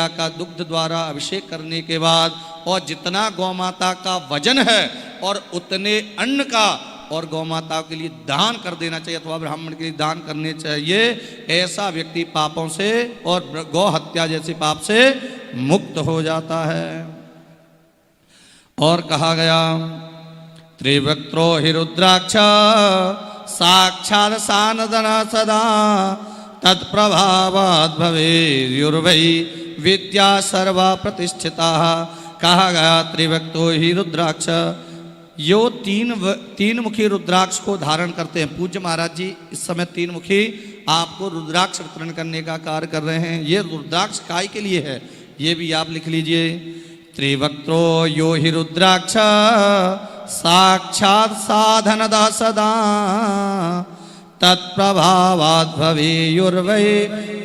का दुग्ध द्वारा अभिषेक करने के बाद और जितना गौ माता का वजन है और उतने अन्न का और गौ माता के लिए दान कर देना चाहिए अथवा ब्राह्मण के लिए दान करने चाहिए। ऐसा व्यक्ति पापों से और गौ हत्या जैसे पाप से मुक्त हो जाता है। और कहा गया त्रिवक्त्रो हि रुद्राक्ष साक्षात् सानदन सदा तत्प्रभावात् भवेयुर्वै विद्या सर्वा प्रतिष्ठिता। कहा गया त्रिवक्तो ही रुद्राक्ष, यो तीन मुखी रुद्राक्ष को धारण करते हैं। पूज्य महाराज जी इस समय तीन मुखी आपको रुद्राक्ष वितरण करने का कार्य कर रहे हैं। ये रुद्राक्ष काय के लिए है ये भी आप लिख लीजिए। त्रिवक्त्रो यो ही रुद्राक्ष साक्षात् साधनदा सदा तत्प्रभावात् भवेयुर्वै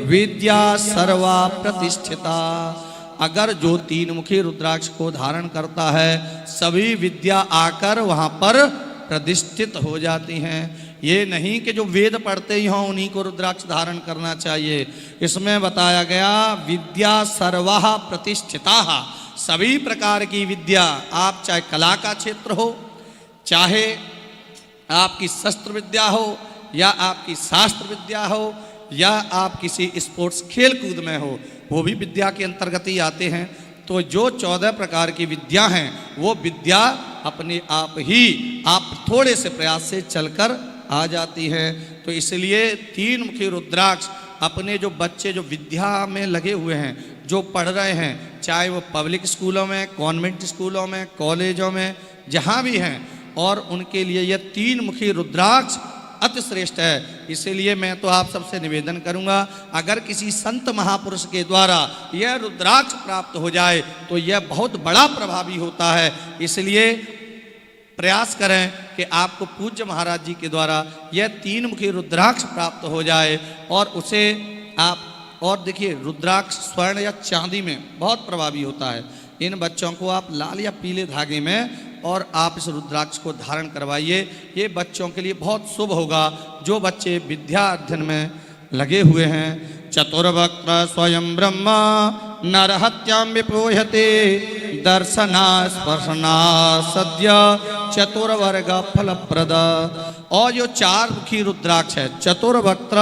विद्या सर्वा प्रतिष्ठिता। अगर जो तीन मुखी रुद्राक्ष को धारण करता है सभी विद्या आकर वहां पर प्रतिष्ठित हो जाती हैं। ये नहीं कि जो वेद पढ़ते ही हों उन्हीं को रुद्राक्ष धारण करना चाहिए। इसमें बताया गया विद्या सर्वा प्रतिष्ठिता, सभी प्रकार की विद्या, आप चाहे कला का क्षेत्र हो, चाहे आपकी शस्त्र विद्या हो, या आपकी शास्त्र विद्या हो, या आप किसी स्पोर्ट्स खेल कूद में हो, वो भी विद्या के अंतर्गत ही आते हैं। तो जो 14 प्रकार की विद्या हैं वो विद्या अपने आप ही आप थोड़े से प्रयास से चलकर आ जाती है। तो इसलिए तीन मुखी रुद्राक्ष अपने जो बच्चे जो विद्या में लगे हुए हैं, जो पढ़ रहे हैं, चाहे वो पब्लिक स्कूलों में, कॉन्वेंट स्कूलों में, कॉलेजों में, जहाँ भी हैं, और उनके लिए यह तीन मुखी रुद्राक्ष अति श्रेष्ठ है। इसीलिए मैं तो आप सबसे निवेदन करूंगा, अगर किसी संत महापुरुष के द्वारा यह रुद्राक्ष प्राप्त हो जाए तो यह बहुत बड़ा प्रभावी होता है। इसलिए प्रयास करें कि आपको पूज्य महाराज जी के द्वारा यह तीन मुखी रुद्राक्ष प्राप्त हो जाए और उसे आप, और देखिए रुद्राक्ष स्वर्ण या चांदी में बहुत प्रभावी होता है। इन बच्चों को आप लाल या पीले धागे में और आप इस रुद्राक्ष को धारण करवाइए, ये बच्चों के लिए बहुत शुभ होगा जो बच्चे विद्या अध्ययन में लगे हुए हैं। चतुर्वक्त्र स्वयं ब्रह्मा नरहत्यां विपोहते दर्शना स्पर्शना सद्य चतुर्वर्ग फलप्रद। और जो चार मुखी रुद्राक्ष है चतुर्वक्त्र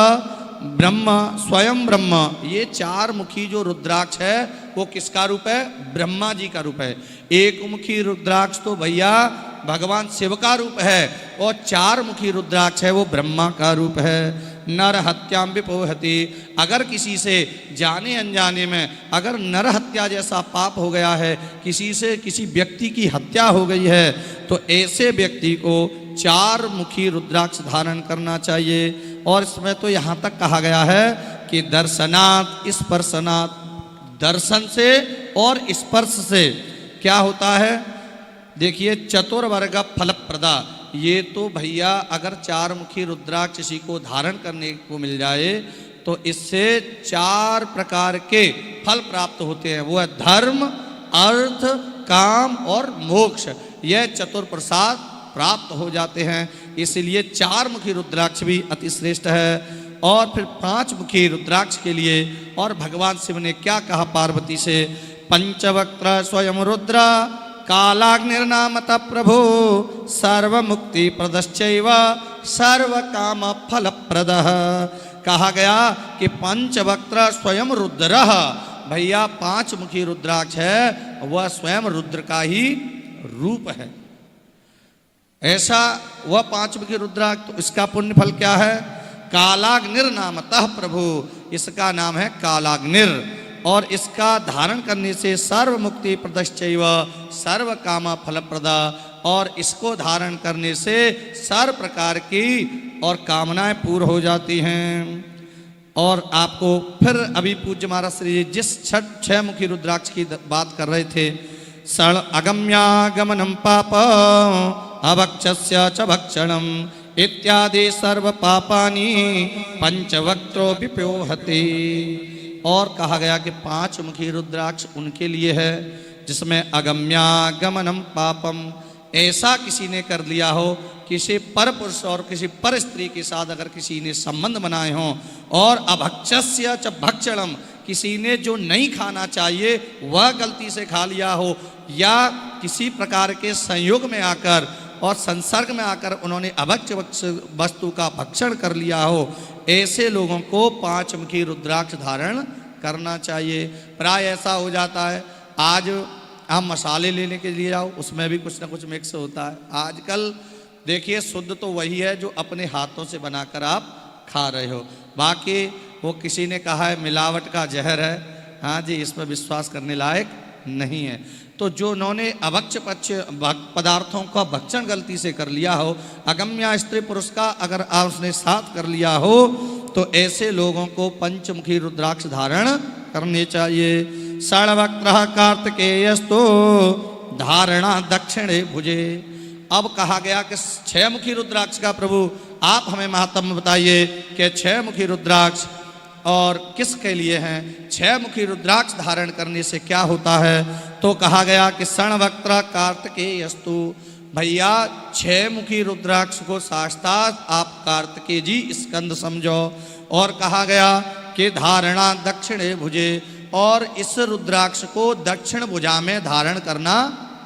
ब्रह्म स्वयं ब्रह्म, ये चार मुखी जो रुद्राक्ष है वो किसका रूप है? ब्रह्मा जी का रूप है। एक मुखी रुद्राक्ष तो भैया भगवान शिव का रूप है और चार मुखी रुद्राक्ष है वो ब्रह्मा का रूप है। नर हत्यां विपोहति, अगर किसी से जाने अनजाने में अगर नर हत्या जैसा पाप हो गया है, किसी से किसी व्यक्ति की हत्या हो गई है, तो ऐसे व्यक्ति को चार मुखी रुद्राक्ष धारण करना चाहिए। और इसमें तो यहाँ तक कहा गया है कि दर्शनात् स्पर्शनात्, दर्शन से और स्पर्श से क्या होता है? देखिए चतुर्वर्ग फलप्रदा, ये तो भैया अगर चार मुखी रुद्राक्ष किसी को धारण करने को मिल जाए तो इससे चार प्रकार के फल प्राप्त होते हैं। वो है धर्म, अर्थ, काम और मोक्ष, यह चतुर प्रसाद प्राप्त हो जाते हैं। इसलिए चार मुखी रुद्राक्ष भी अति श्रेष्ठ है। और फिर पांच मुखी रुद्राक्ष के लिए और भगवान शिव ने क्या कहा पार्वती से? पंचवक्त्र स्वयं रुद्र कालाग्निर्नामतः प्रभु सर्वमुक्ति प्रदश्चैव सर्व काम फल प्रदः। कहा गया कि पंचवक्त्र स्वयं रुद्र, भैया पांच मुखी रुद्राक्ष है वह स्वयं रुद्र का ही रूप है। ऐसा वह पांच मुखी रुद्राक्ष, तो इसका पुण्य फल क्या है? कालाग्निर नामतः प्रभु, इसका नाम है कालाग्निर, और इसका धारण करने से सर्व मुक्ति प्रदश्चैव सर्व काम फलप्रदा, और इसको धारण करने से सर्व प्रकार की और कामनाएं पूर्ण हो जाती हैं। और आपको फिर अभी पूज्य महाराज श्री जी जिस छह मुखी रुद्राक्ष की बात कर रहे थे, षण अगम्यागमनम पाप अभक्षस्य च भक्षणम इत्यादि सर्व पापानि पंचवक्त्रो विपोहति। और कहा गया कि पांच मुखी रुद्राक्ष उनके लिए है जिसमें अगम्यागमनम पापम, ऐसा किसी ने कर लिया हो, किसी पर पुरुष और किसी पर स्त्री के साथ अगर किसी ने संबंध बनाए हों, और अभक्षस्य च भक्षणम, किसी ने जो नहीं खाना चाहिए वह गलती से खा लिया हो, या किसी प्रकार के संयोग में आकर और संसर्ग में आकर उन्होंने अभक्ष्य वस्तु का भक्षण कर लिया हो, ऐसे लोगों को 5 मुखी रुद्राक्ष धारण करना चाहिए। प्राय ऐसा हो जाता है, आज आप मसाले लेने के लिए जाओ, उसमें भी कुछ ना कुछ मिक्स होता है। आजकल देखिए शुद्ध तो वही है जो अपने हाथों से बनाकर आप खा रहे हो, बाकी वो किसी ने कहा है मिलावट का जहर है, हाँ जी, इसमें विश्वास करने लायक नहीं है। तो जो उन्होंने अभक्ष्य पदार्थों का भक्षण गलती से कर लिया हो, अगम्य स्त्री पुरुष का अगर उसने साथ कर लिया हो, तो ऐसे लोगों को पंचमुखी रुद्राक्ष धारण करने चाहिए। षड्वक्त्रः कार्तिकेयस्तु धारणा दक्षिणे भुजे। अब कहा गया कि 6 मुखी रुद्राक्ष का प्रभु आप हमें महात्म्य बताइए कि 6 मुखी रुद्राक्ष और किसके लिए हैं, 6 मुखी रुद्राक्ष धारण करने से क्या होता है। तो कहा गया कि षड्वक्त्रः कार्तिकेयस्तु, भैया 6 मुखी रुद्राक्ष को साक्षात आप कार्तिकेय जी स्कंद समझो। और कहा गया कि धारणा दक्षिणे भुजे, और इस रुद्राक्ष को दक्षिण भुजा में धारण करना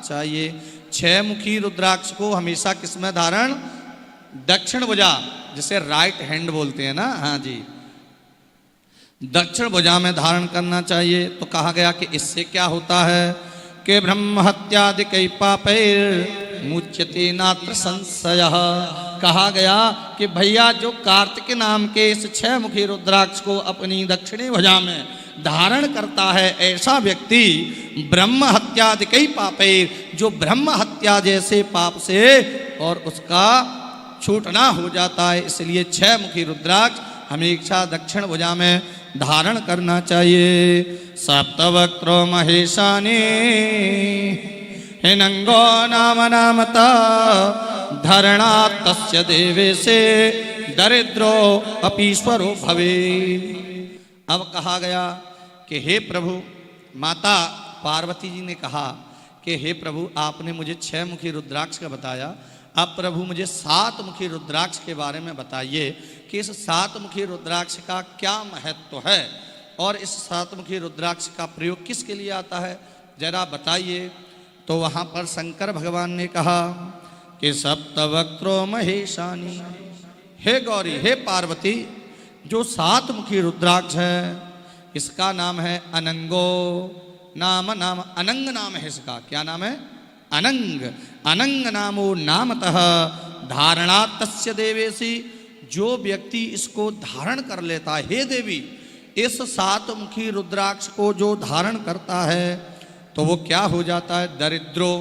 चाहिए। 6 मुखी रुद्राक्ष को हमेशा किस में धारण, दक्षिण भुजा, जिसे राइट हैंड बोलते हैं ना, हाँ जी, दक्षिण भुजा में धारण करना चाहिए। तो कहा गया कि इससे क्या होता है कि ब्रह्म हत्यादि कई पापैर मुच्यते नात्र संशयः। कहा गया कि भैया जो कार्तिक नाम के इस 6 मुखी रुद्राक्ष को अपनी दक्षिणी भुजा में धारण करता है, ऐसा व्यक्ति ब्रह्म हत्यादि कई पापैर, जो ब्रह्म हत्या जैसे पाप से और उसका छूटना हो जाता है। इसलिए 6 मुखी रुद्राक्ष हमेशा दक्षिण भुजा में धारण करना चाहिए। सप्तवक्त्रो महेशानी हिनंगो नाम नामता धरणा तस्य देवे से दरिद्रो अपीश्वरो भवे। अब कहा गया कि हे प्रभु, माता पार्वती जी ने कहा कि हे प्रभु आपने मुझे 6 मुखी रुद्राक्ष का बताया, अब प्रभु मुझे 7 मुखी रुद्राक्ष के बारे में बताइए कि इस 7 मुखी रुद्राक्ष का क्या महत्व है और इस 7 मुखी रुद्राक्ष का प्रयोग किसके लिए आता है, जरा बताइए। तो वहाँ पर शंकर भगवान ने कहा कि सप्तवक्त्रो महेशानी, हे गौरी, हे पार्वती, जो 7 मुखी रुद्राक्ष है इसका नाम है अनंगो, नाम अनंग नाम है इसका। क्या नाम है? अनंग। अनंग नामो नामतः धारणा तस्य देवेसी, जो व्यक्ति इसको धारण कर लेता है, हे देवी, इस 7 मुखी रुद्राक्ष को जो धारण करता है तो वो क्या हो जाता है, दरिद्रो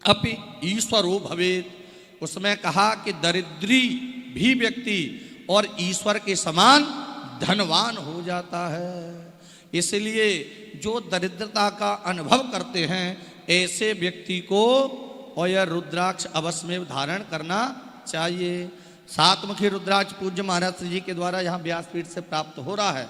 अपि ईश्वरो भवेत्। उसमें कहा कि दरिद्री भी व्यक्ति और ईश्वर के समान धनवान हो जाता है। इसलिए जो दरिद्रता का अनुभव करते हैं ऐसे व्यक्ति को और यह रुद्राक्ष अवश्य में धारण करना चाहिए। 7 मुखी रुद्राक्ष पूज्य महाराज श्री जी के द्वारा यहाँ व्यासपीठ से प्राप्त हो रहा है।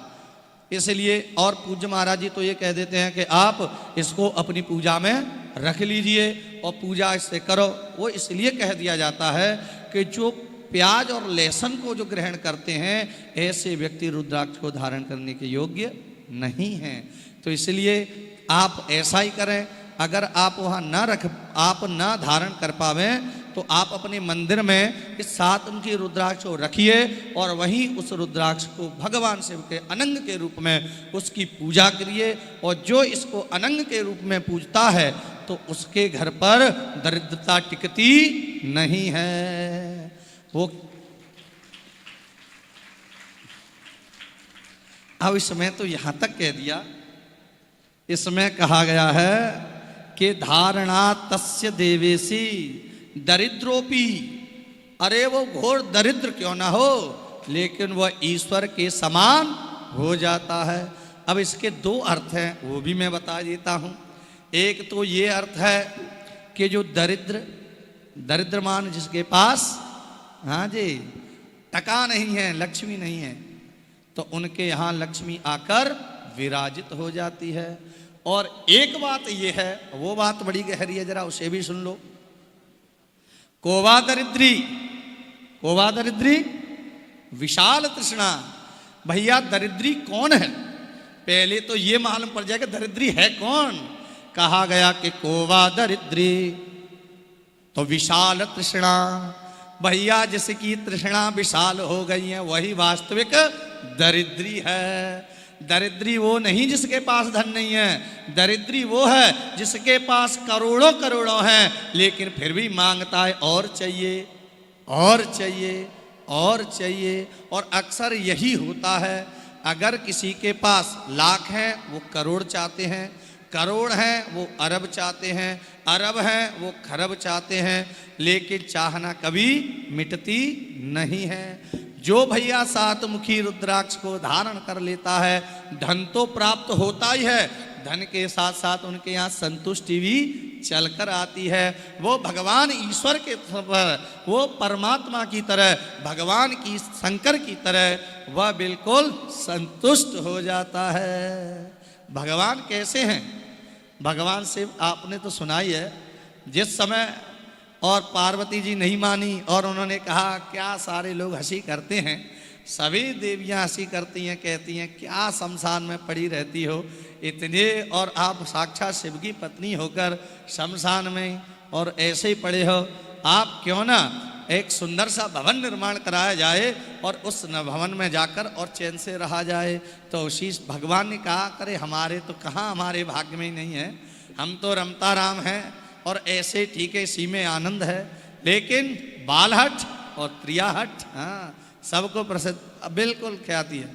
इसलिए और पूज्य महाराज जी तो ये कह देते हैं कि आप इसको अपनी पूजा में रख लीजिए और पूजा इससे करो। वो इसलिए कह दिया जाता है कि जो प्याज और लहसुन को जो ग्रहण करते हैं ऐसे व्यक्ति रुद्राक्ष को धारण करने के योग्य नहीं हैं। तो इसलिए आप ऐसा ही करें। अगर आप वहाँ आप न धारण कर पावें तो आप अपने मंदिर में इस 7 मुखी रुद्राक्ष को रखिए और वहीं उस रुद्राक्ष को भगवान शिव के अनंग के रूप में उसकी पूजा करिए। और जो इसको अनंग के रूप में पूजता है तो उसके घर पर दरिद्रता टिकती नहीं है। वो अब इसमें तो यहाँ तक कह दिया, इसमें कहा गया है कि धारणा तस्य देवेसी दरिद्रोपी, अरे वो घोर दरिद्र क्यों ना हो लेकिन वह ईश्वर के समान हो जाता है। अब इसके 2 अर्थ हैं, वो भी मैं बता देता हूँ। एक तो ये अर्थ है कि जो दरिद्रमान जिसके पास, हाँ जी, टका नहीं है, लक्ष्मी नहीं है, तो उनके यहाँ लक्ष्मी आकर विराजित हो जाती है। और एक बात ये है, वो बात बड़ी गहरी है, जरा उसे भी सुन लो। कोवा दरिद्री विशाल तृष्णा। भैया दरिद्री कौन है? पहले तो ये मालूम पड़ जाएगा दरिद्री है कौन। कहा गया कि कोवा दरिद्री, तो विशाल तृष्णा, भैया जिसकी तृष्णा विशाल हो गई है वही वास्तविक दरिद्री है। दरिद्री वो नहीं जिसके पास धन नहीं है, दरिद्री वो है जिसके पास करोड़ों करोड़ों हैं लेकिन फिर भी मांगता है और चाहिए और चाहिए और चाहिए। और अक्सर यही होता है, अगर किसी के पास लाख हैं वो करोड़ चाहते हैं, करोड़ हैं वो अरब चाहते हैं, अरब हैं वो खरब चाहते हैं, लेकिन चाहना कभी मिटती नहीं है। जो भैया सातमुखी रुद्राक्ष को धारण कर लेता है धन तो प्राप्त होता ही है, धन के साथ साथ उनके यहाँ संतुष्टि भी चलकर आती है। वो भगवान ईश्वर के पर, वो परमात्मा की तरह, भगवान की शंकर की तरह वह बिल्कुल संतुष्ट हो जाता है। भगवान कैसे हैं? भगवान से आपने तो सुना ही है, जिस समय और पार्वती जी नहीं मानी और उन्होंने कहा क्या सारे लोग हंसी करते हैं, सभी देवियां हंसी करती हैं, कहती हैं क्या शमशान में पड़ी रहती हो इतने, और आप साक्षात शिव की पत्नी होकर शमशान में और ऐसे ही पड़े हो, आप क्यों ना एक सुंदर सा भवन निर्माण कराया जाए और उस भवन में जाकर और चैन से रहा जाए। तो उसी भगवान ने कहा करे हमारे तो कहाँ, हमारे भाग्य में ही नहीं है, हम तो रमता राम हैं और ऐसे ठीक है इसी में आनंद है। लेकिन बालहट और त्रियाहट, हाँ सबको प्रसिद्ध बिल्कुल ख्याति है।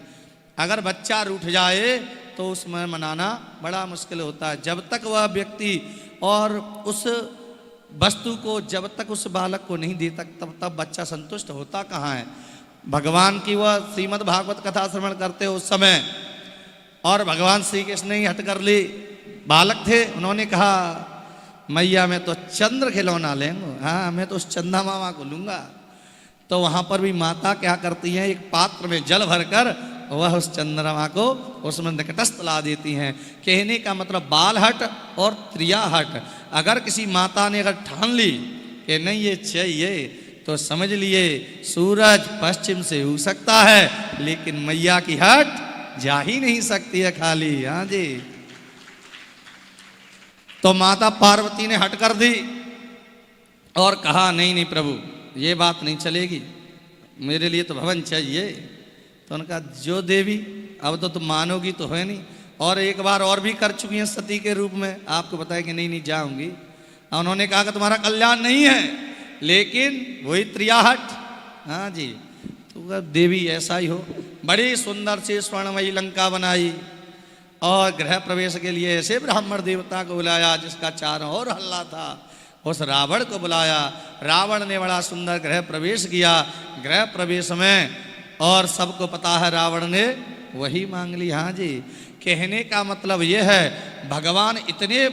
अगर बच्चा रूठ जाए तो उसमें मनाना बड़ा मुश्किल होता है। जब तक वह व्यक्ति और उस वस्तु को जब तक उस बालक को नहीं दे तब तक बच्चा संतुष्ट होता कहाँ है। भगवान की वह श्रीमद् भागवत कथा श्रवण करते उस समय, और भगवान श्री कृष्ण ने हट कर ली, बालक थे, उन्होंने कहा मैया मैं तो चंद्र खिलौना लेंगे, हाँ मैं तो उस चंदा मामा को लूँगा। तो वहाँ पर भी माता क्या करती हैं, एक पात्र में जल भरकर वह उस चंद्रमा को उसमें निकटस्थ ला देती हैं। कहने का मतलब बालहट और त्रियाहट, अगर किसी माता ने अगर ठान ली कि नहीं ये चाहिए तो समझ लिए सूरज पश्चिम से उग सकता है लेकिन मैया की हट जा ही नहीं सकती है खाली। हाँ जी, तो माता पार्वती ने हट कर दी और कहा नहीं नहीं प्रभु ये बात नहीं चलेगी, मेरे लिए तो भवन चाहिए। तो उन्होंने कहा जो देवी, अब तो तुम मानोगी तो है नहीं, और एक बार और भी कर चुकी हैं सती के रूप में, आपको बताया कि नहीं नहीं जाऊंगी। उन्होंने कहा कि तुम्हारा कल्याण नहीं है, लेकिन वही त्रियाहट, हाँ जी, तो देवी ऐसा ही हो। बड़ी सुंदर से स्वर्णमयी लंका बनाई और गृह प्रवेश के लिए ऐसे ब्राह्मण देवता को बुलाया जिसका चारों ओर हल्ला था, उस रावण को बुलाया। रावण ने बड़ा सुंदर गृह प्रवेश किया। गृह प्रवेश में और सबको पता है रावण ने वही मांग ली। हाँ जी, कहने का मतलब यह है भगवान इतने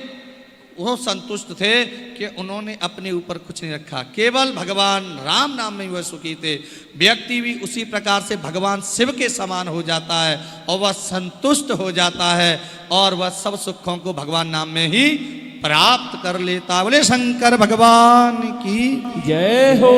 वो संतुष्ट थे कि उन्होंने अपने ऊपर कुछ नहीं रखा, केवल भगवान राम नाम में वह सुखी थे। व्यक्ति भी उसी प्रकार से भगवान शिव के समान हो जाता है और वह संतुष्ट हो जाता है और वह सब सुखों को भगवान नाम में ही प्राप्त कर लेता। बोले शंकर भगवान की जय हो।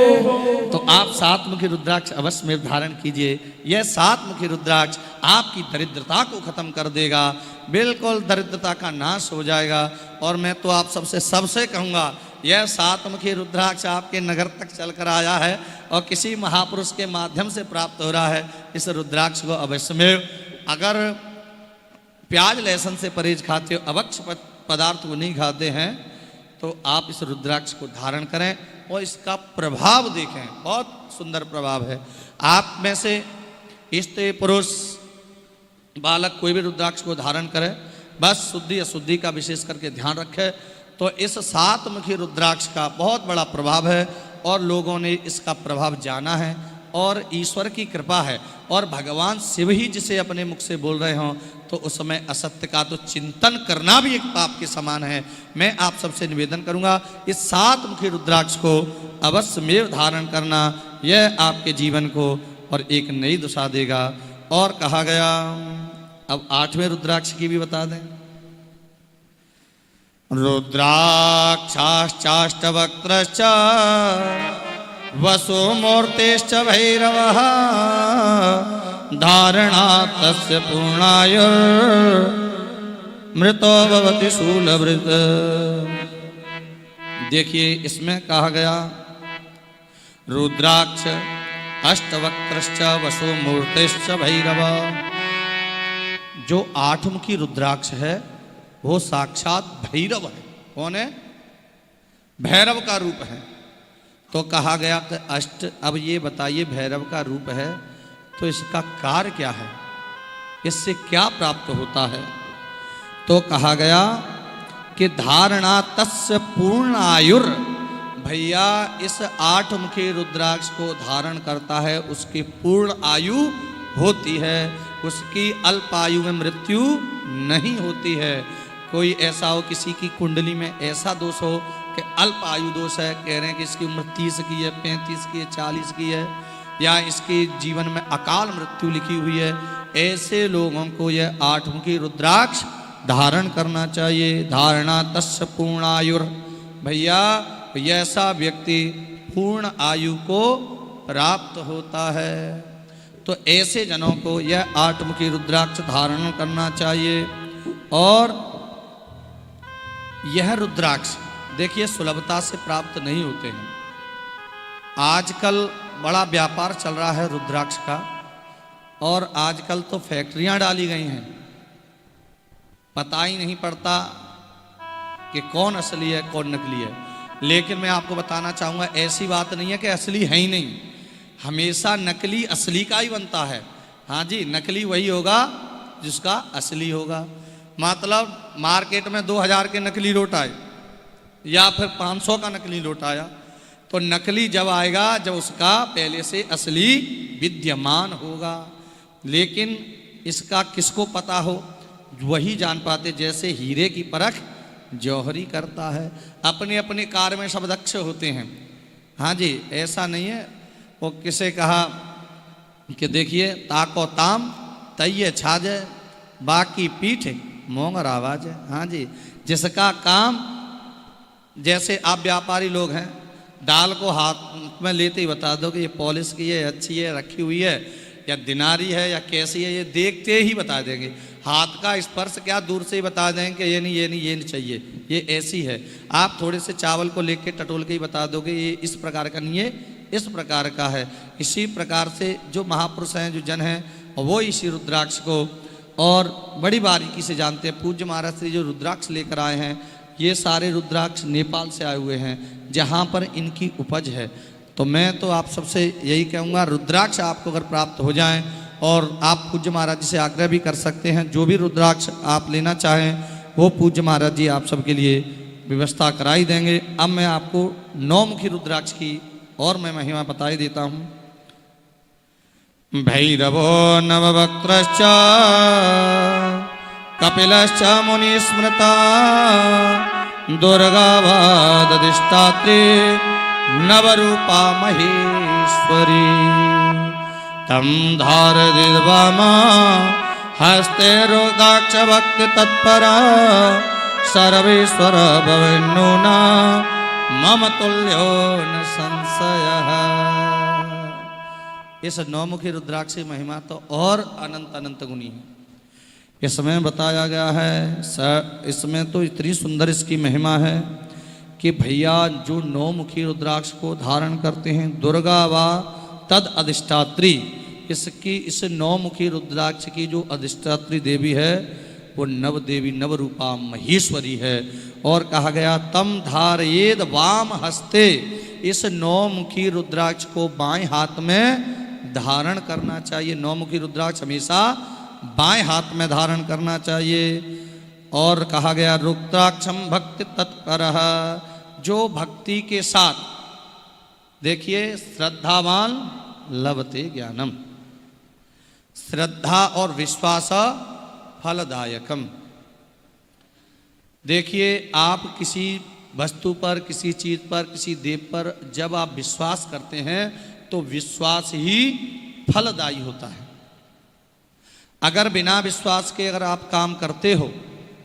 तो आप सातमुखी रुद्राक्ष अवश्य में धारण कीजिए। यह सातमुखी रुद्राक्ष आपकी दरिद्रता को खत्म कर देगा, बिल्कुल दरिद्रता का नाश हो जाएगा। और मैं तो आप सबसे कहूँगा यह सातमुखी रुद्राक्ष आपके नगर तक चलकर आया है और किसी महापुरुष के माध्यम से प्राप्त हो रहा है। इस रुद्राक्ष को अवश्य में, अगर प्याज लहसुन से परहेज खाते हो, अभक्ष पदार्थ को नहीं खाते हैं, तो आप इस रुद्राक्ष को धारण करें और इसका प्रभाव देखें, बहुत सुंदर प्रभाव है। आप में से स्त्री पुरुष बालक कोई भी रुद्राक्ष को धारण करे, बस शुद्धि अशुद्धि का विशेष करके ध्यान रखे। तो इस सातमुखी रुद्राक्ष का बहुत बड़ा प्रभाव है और लोगों ने इसका प्रभाव जाना है और ईश्वर की कृपा है। और भगवान शिव ही जिसे अपने मुख से बोल रहे हों तो उस समय असत्य का तो चिंतन करना भी एक पाप के समान है। मैं आप सबसे निवेदन करूंगा इस सातमुखी रुद्राक्ष को अवश्य में धारण करना, यह आपके जीवन को और एक नई दिशा देगा। और कहा गया, अब 8वें रुद्राक्ष की भी बता दें। रुद्राक्षाश्चाष्टवक्त्रश्च वसुमूर्तिश्च भैरवः धारणा तस्य पूर्णायुर् मृतो भवति शूलभृत। देखिए इसमें कहा गया रुद्राक्ष अष्टवक्त्रश्च वसु मूर्तिश्च भैरव। जो आठमुखी रुद्राक्ष है वो साक्षात भैरव है। कौन है? भैरव का रूप है। तो कहा गया कि अष्ट, अब ये बताइए भैरव का रूप है तो इसका कार्य क्या है, इससे क्या प्राप्त होता है? तो कहा गया कि धारणा तस्य पूर्ण आयुर, भैया इस आठमुखी रुद्राक्ष को धारण करता है उसकी पूर्ण आयु होती है, उसकी अल्प आयु में मृत्यु नहीं होती है। कोई ऐसा हो किसी की कुंडली में ऐसा दोष हो कि अल्प आयु दोष है, कह रहे हैं कि इसकी उम्र 30 की है, 35 की है, 40 की है, या इसके जीवन में अकाल मृत्यु लिखी हुई है, ऐसे लोगों को यह आठमुखी रुद्राक्ष धारण करना चाहिए। धारणा तस्य पूर्णायुर, भैया ऐसा व्यक्ति पूर्ण आयु को प्राप्त होता है। तो ऐसे जनों को यह आठमुखी रुद्राक्ष धारण करना चाहिए। और यह रुद्राक्ष देखिए सुलभता से प्राप्त नहीं होते हैं। आजकल बड़ा व्यापार चल रहा है रुद्राक्ष का, और आजकल तो फैक्ट्रियां डाली गई हैं, पता ही नहीं पड़ता कि कौन असली है कौन नकली है। लेकिन मैं आपको बताना चाहूँगा ऐसी बात नहीं है कि असली है ही नहीं, हमेशा नकली असली का ही बनता है। हाँ जी, नकली वही होगा जिसका असली होगा। मतलब मार्केट में 2000 के नकली नोट आए या फिर 500 का नकली नोट आया, तो नकली जब आएगा जब उसका पहले से असली विद्यमान होगा। लेकिन इसका किसको पता हो, वही जान पाते। जैसे हीरे की परख जौहरी करता है, अपने अपने कार्य में सब दक्ष होते हैं। हाँ जी, ऐसा नहीं है। वो किसे कहा कि देखिए ताको ताम तैये छाजे बाकी पीठ मोंगर आवाज है। हाँ जी, जिसका काम, जैसे आप व्यापारी लोग हैं, दाल को हाथ में लेते ही बता दो कि ये पॉलिश की है, अच्छी है, रखी हुई है, या दिनारी है या कैसी है, ये देखते ही बता देंगे। हाथ का स्पर्श क्या, दूर से ही बता देंगे कि ये नहीं ये नहीं ये नहीं चाहिए, ये ऐसी है। आप थोड़े से चावल को लेके टटोल के ही बता दोगे ये इस प्रकार का नहीं है, इस प्रकार का है। इसी प्रकार से जो महापुरुष हैं, जो जन हैं, वो इसी रुद्राक्ष को और बड़ी बारीकी से जानते हैं। पूज्य महाराज श्री जो रुद्राक्ष लेकर आए हैं, ये सारे रुद्राक्ष नेपाल से आए हुए हैं, जहाँ पर इनकी उपज है। तो मैं तो आप सबसे यही कहूँगा, रुद्राक्ष आपको अगर प्राप्त हो जाएं, और आप पूज्य महाराज जी से आग्रह भी कर सकते हैं, जो भी रुद्राक्ष आप लेना चाहें वो पूज्य महाराज जी आप सबके लिए व्यवस्था कराई देंगे। अब मैं आपको 9 मुखी रुद्राक्ष की और मैं महिमा बता ही देता हूँ। भैरवो नववक्त्रश्च कपिलश्च मुनिस्मृता दुर्गावादधिष्ठात्री नवरूपा महेश्वरी तम धारयिद्वामा हस्ते रुद्राक्ष भक्ति तत्परा सर्वेश्वर भवेन्नूना मम तुल्यो न संशयः। इस 9 मुखी रुद्राक्ष की महिमा तो और अनंत अनंत गुनी है। इसमें बताया गया है, इसमें तो इतनी सुंदर इसकी महिमा है कि भैया जो 9 मुखी रुद्राक्ष को धारण करते हैं, दुर्गा व तद अधिष्ठात्री, इसकी इस 9 मुखी रुद्राक्ष की जो अधिष्ठात्री देवी है वो नव देवी नवरूपा महेश्वरी है। और कहा गया तम धारयेद वाम हस्ते, इस 9 मुखी रुद्राक्ष को बाएं हाथ में धारण करना चाहिए। 9 मुखी रुद्राक्ष हमेशा बाएं हाथ में धारण करना चाहिए। और कहा गया रुद्राक्षम भक्ति तत्परः, जो भक्ति के साथ, देखिए श्रद्धावान लभते ज्ञानम, श्रद्धा और विश्वास फलदायकम। देखिए आप किसी वस्तु पर, किसी चीज पर, किसी देव पर जब आप विश्वास करते हैं तो विश्वास ही फलदायी होता है। अगर बिना विश्वास के अगर आप काम करते हो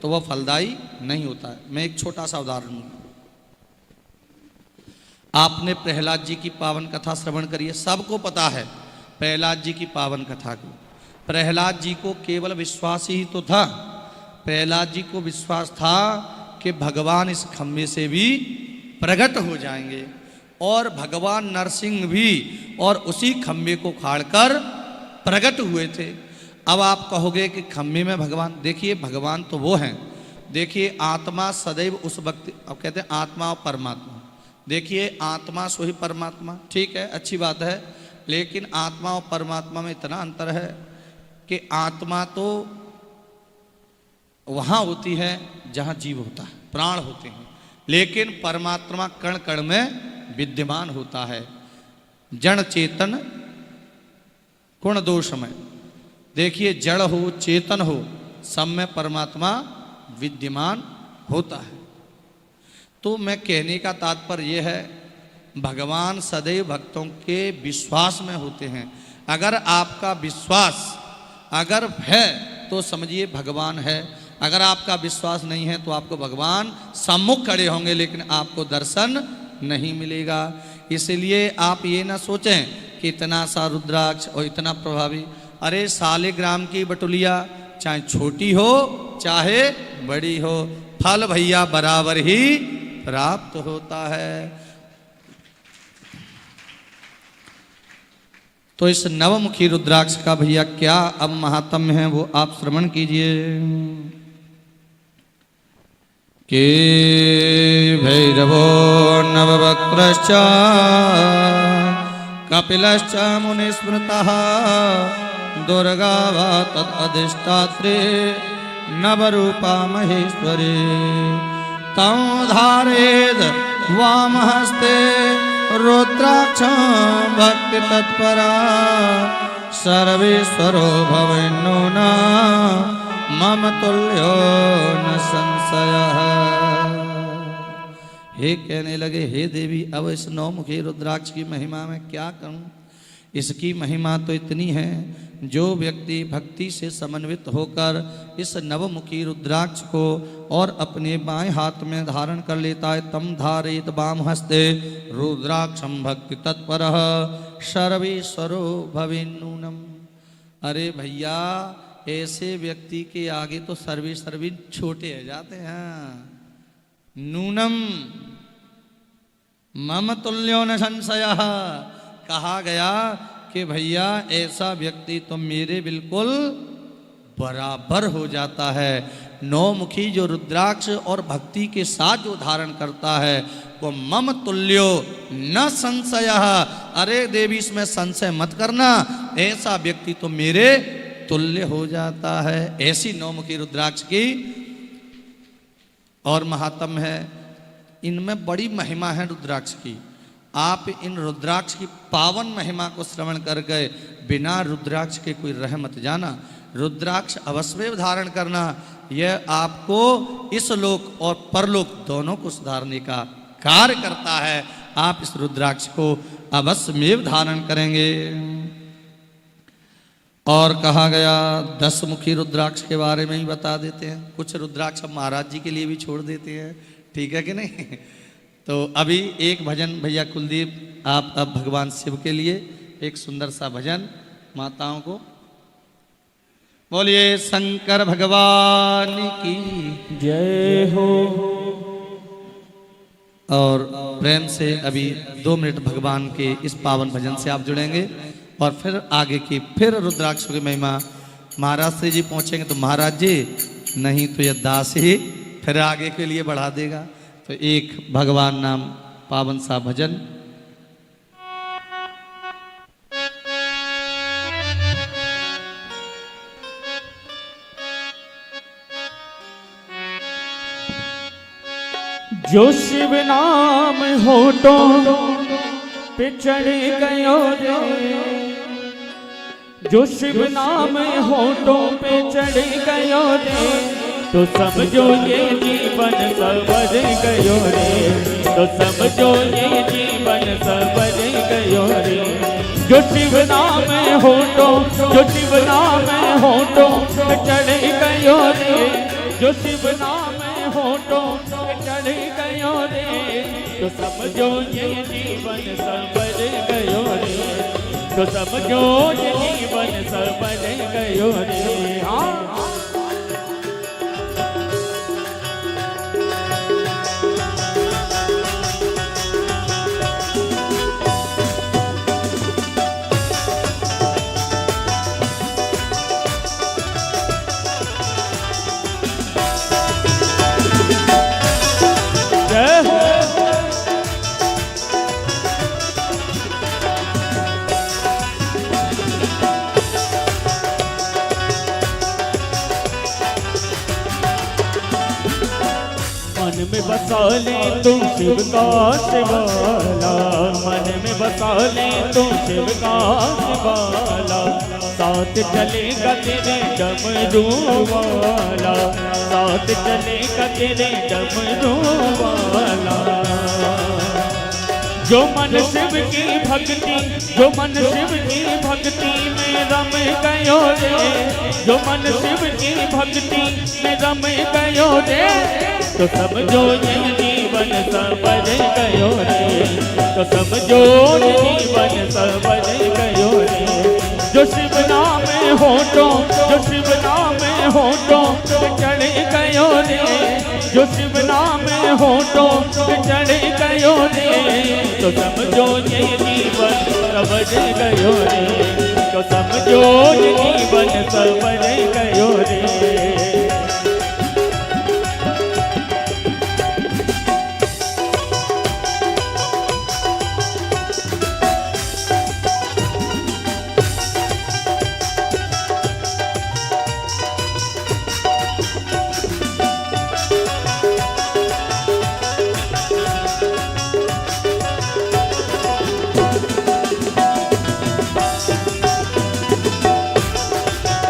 तो वह फलदायी नहीं होता है। मैं एक छोटा सा उदाहरण दूंगा। आपने प्रहलाद जी की पावन कथा श्रवण करी है, सबको पता है प्रहलाद जी की पावन कथा को। प्रहलाद जी को केवल विश्वास ही तो था, प्रहलाद जी को विश्वास था कि भगवान इस खम्भे से भी प्रकट हो जाएंगे, और भगवान नरसिंह भी और उसी खम्भे को खाड़कर प्रकट हुए थे। अब आप कहोगे कि खम्भे में भगवान, देखिए भगवान तो वो हैं, देखिए आत्मा सदैव उस व्यक्ति, अब कहते हैं आत्मा और परमात्मा, देखिए आत्मा सो ही परमात्मा, ठीक है अच्छी बात है, लेकिन आत्मा और परमात्मा में इतना अंतर है कि आत्मा तो वहाँ होती है जहाँ जीव होता है, प्राण होते हैं, लेकिन परमात्मा कण कण में विद्यमान होता है, जड़ चेतन गुण दोष में। देखिए जड़ हो चेतन हो सब में परमात्मा विद्यमान होता है। तो मैं कहने का तात्पर्य यह है, भगवान सदैव भक्तों के विश्वास में होते हैं। अगर आपका विश्वास अगर है तो समझिए भगवान है, अगर आपका विश्वास नहीं है तो आपको भगवान सम्मुख खड़े होंगे लेकिन आपको दर्शन नहीं मिलेगा। इसलिए आप ये ना सोचें कि इतना सा रुद्राक्ष और इतना प्रभावी, अरे सालिग्राम की बटुलिया चाहे छोटी हो चाहे बड़ी हो, फल भैया बराबर ही प्राप्त होता है। तो इस नवमुखी रुद्राक्ष का भैया क्या अब महात्म्य है वो आप श्रवण कीजिए। के भैरवो नववक्त्रश्च कपिलश्च मुनिस्मृतः दुर्गा वा तदधिष्ठात्रे नवरूपा महेश्वरी तं धारेद वामहस्ते रुद्राक्षं भक्ति तत्परा सर्वेश्वरो भवेन्नूना मम तुल्यो न संशयः। हे कहने लगे, हे देवी अब इस नौमुखी रुद्राक्ष की महिमा में क्या कहूँ। इसकी महिमा तो इतनी है, जो व्यक्ति भक्ति से समन्वित होकर इस नवमुखी रुद्राक्ष को और अपने बाएं हाथ में धारण कर लेता है, तम धारेत वाम हस्ते रुद्राक्षम भक्ति तत्परः सर्वेश्वरो भवेन्नूनम। अरे भैया ऐसे व्यक्ति के आगे तो सर्वे सर्वे छोटे हो जाते हैं। नूनम मम तुल्यो न संशयः, कहा गया कि भैया ऐसा व्यक्ति तो मेरे बिल्कुल बराबर हो जाता है। नौमुखी जो रुद्राक्ष और भक्ति के साथ जो धारण करता है वो मम तुल्यो न संशयः। अरे देवी इसमें संशय मत करना, ऐसा व्यक्ति तो मेरे तुल्य हो जाता है। ऐसी नौमुखी रुद्राक्ष की और महात्म है, इनमें बड़ी महिमा है रुद्राक्ष की। आप इन रुद्राक्ष की पावन महिमा को श्रवण कर गए, बिना रुद्राक्ष के कोई रह मत जाना। रुद्राक्ष अवश्य धारण करना, यह आपको इस लोक और परलोक दोनों को सुधारने का कार्य करता है। आप इस रुद्राक्ष को अवश्य धारण करेंगे। और कहा गया 10 मुखी रुद्राक्ष के बारे में ही बता देते हैं। कुछ रुद्राक्ष हम महाराज जी के लिए भी छोड़ देते हैं, ठीक है कि नहीं। तो अभी एक भजन भैया कुलदीप आप अब भगवान शिव के लिए एक सुंदर सा भजन माताओं को बोलिए। शंकर भगवान की जय हो। और प्रेम से अभी 2 मिनट भगवान के इस पावन भजन से आप जुड़ेंगे और फिर आगे की फिर रुद्राक्ष की महिमा महाराज से जी पहुंचेंगे तो महाराज जी, नहीं तो यह दास ही फिर आगे के लिए बढ़ा देगा। तो एक भगवान नाम पावन सा भजन। जो शिव नाम होठों पे चढ़ गयो रे, जो शिव नाम होठों पे चढ़ गयो रे, तो समझो ये जीवन सवर गयो रे, तो समझो ये जीवन सवर गयो रे। जो शिव नाम होठों, जो शिव नाम होठों पे चढ़ गयो रे, जो शिव नाम होठों पे चढ़ गयो रे, तो समझो ये जीवन सवर गयो रे। तो समझो ये जीवन सवर गयो रे। हाँ मन में बसा ले तुम शिव का शिवाला, मन में बसा ले तुम शिव का शिवाला, साथ चलेगा तेरे डमरू वाला, साथ चलेगा तेरे डमरू वाला। जो मन शिव की भक्ति, जो मन शिव की भक्ति में रम गयो रे, जो मन शिव की भक्ति में रम गयो रे, तो समझो ये जीवन सवर गयो रे, तो समझो ये जीवन सवर गयो रे। जो शिव नाम होठों, जो शिव नाम होठों चढ़ गयो रे, जो शिव नाम होठों चढ़ गयो रे, तो समझो ये जीवन सवर गयो रे, तो समझो ये जीवन सवर गयो रे।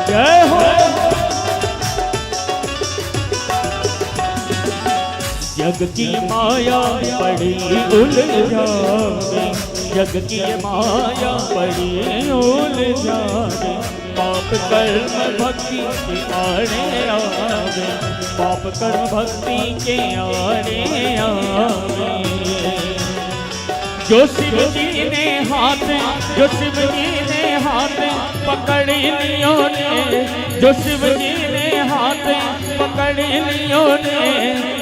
जय हो। जग की माया पड़ी उलझावे, जग की माया पड़ी उलझावे, पाप कर्म भक्ति के आड़े आवे, पाप कर्म भक्ति के आड़े आवे। जो शिव जी ने हाथ, जो शिव जी ने हाथ पकड़ लियो रे, जो शिव जी ने हाथ पकड़ लियो रे,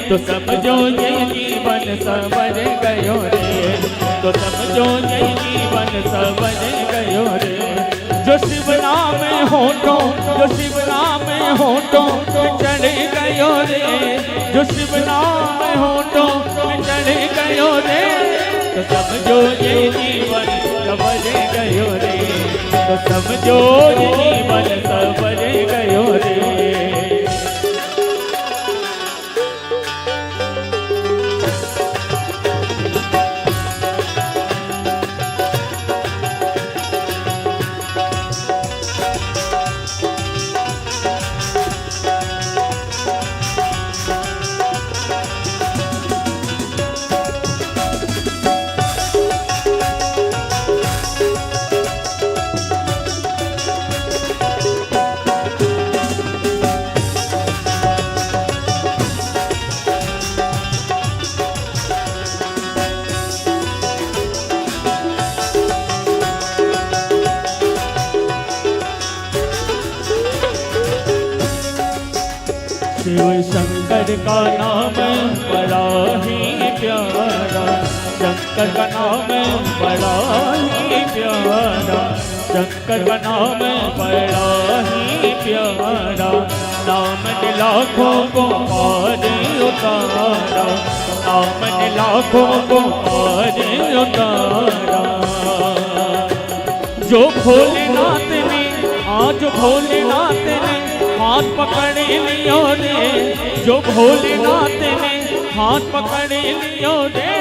तो समझो ये जीवन सवर गयो रे, तो समझो ये जीवन सवर गयो रे। जो शिव नाम होठों, जो शिव नाम होठों चढ़ गयो रे, जो शिव नाम होठों चढ़ गयो रे, तो समझो ये जीवन सवर गयो रे, तो समझो ये जीवन सवर गयो रे। शिव शंकर का नाम बड़ा ही प्यारा, शंकर का नाम बड़ा ही प्यारा, शंकर का नाम बड़ा ही प्यारा। नाम ने लाखों को पार उतारा, नाम ने लाखों को पार उतारा। जो भोलेनाथ ने, आज भोलेनाथ ने हाथ पकड़ लियो रे, जो भोलेनाथ ने हाथ पकड़ लियो रे,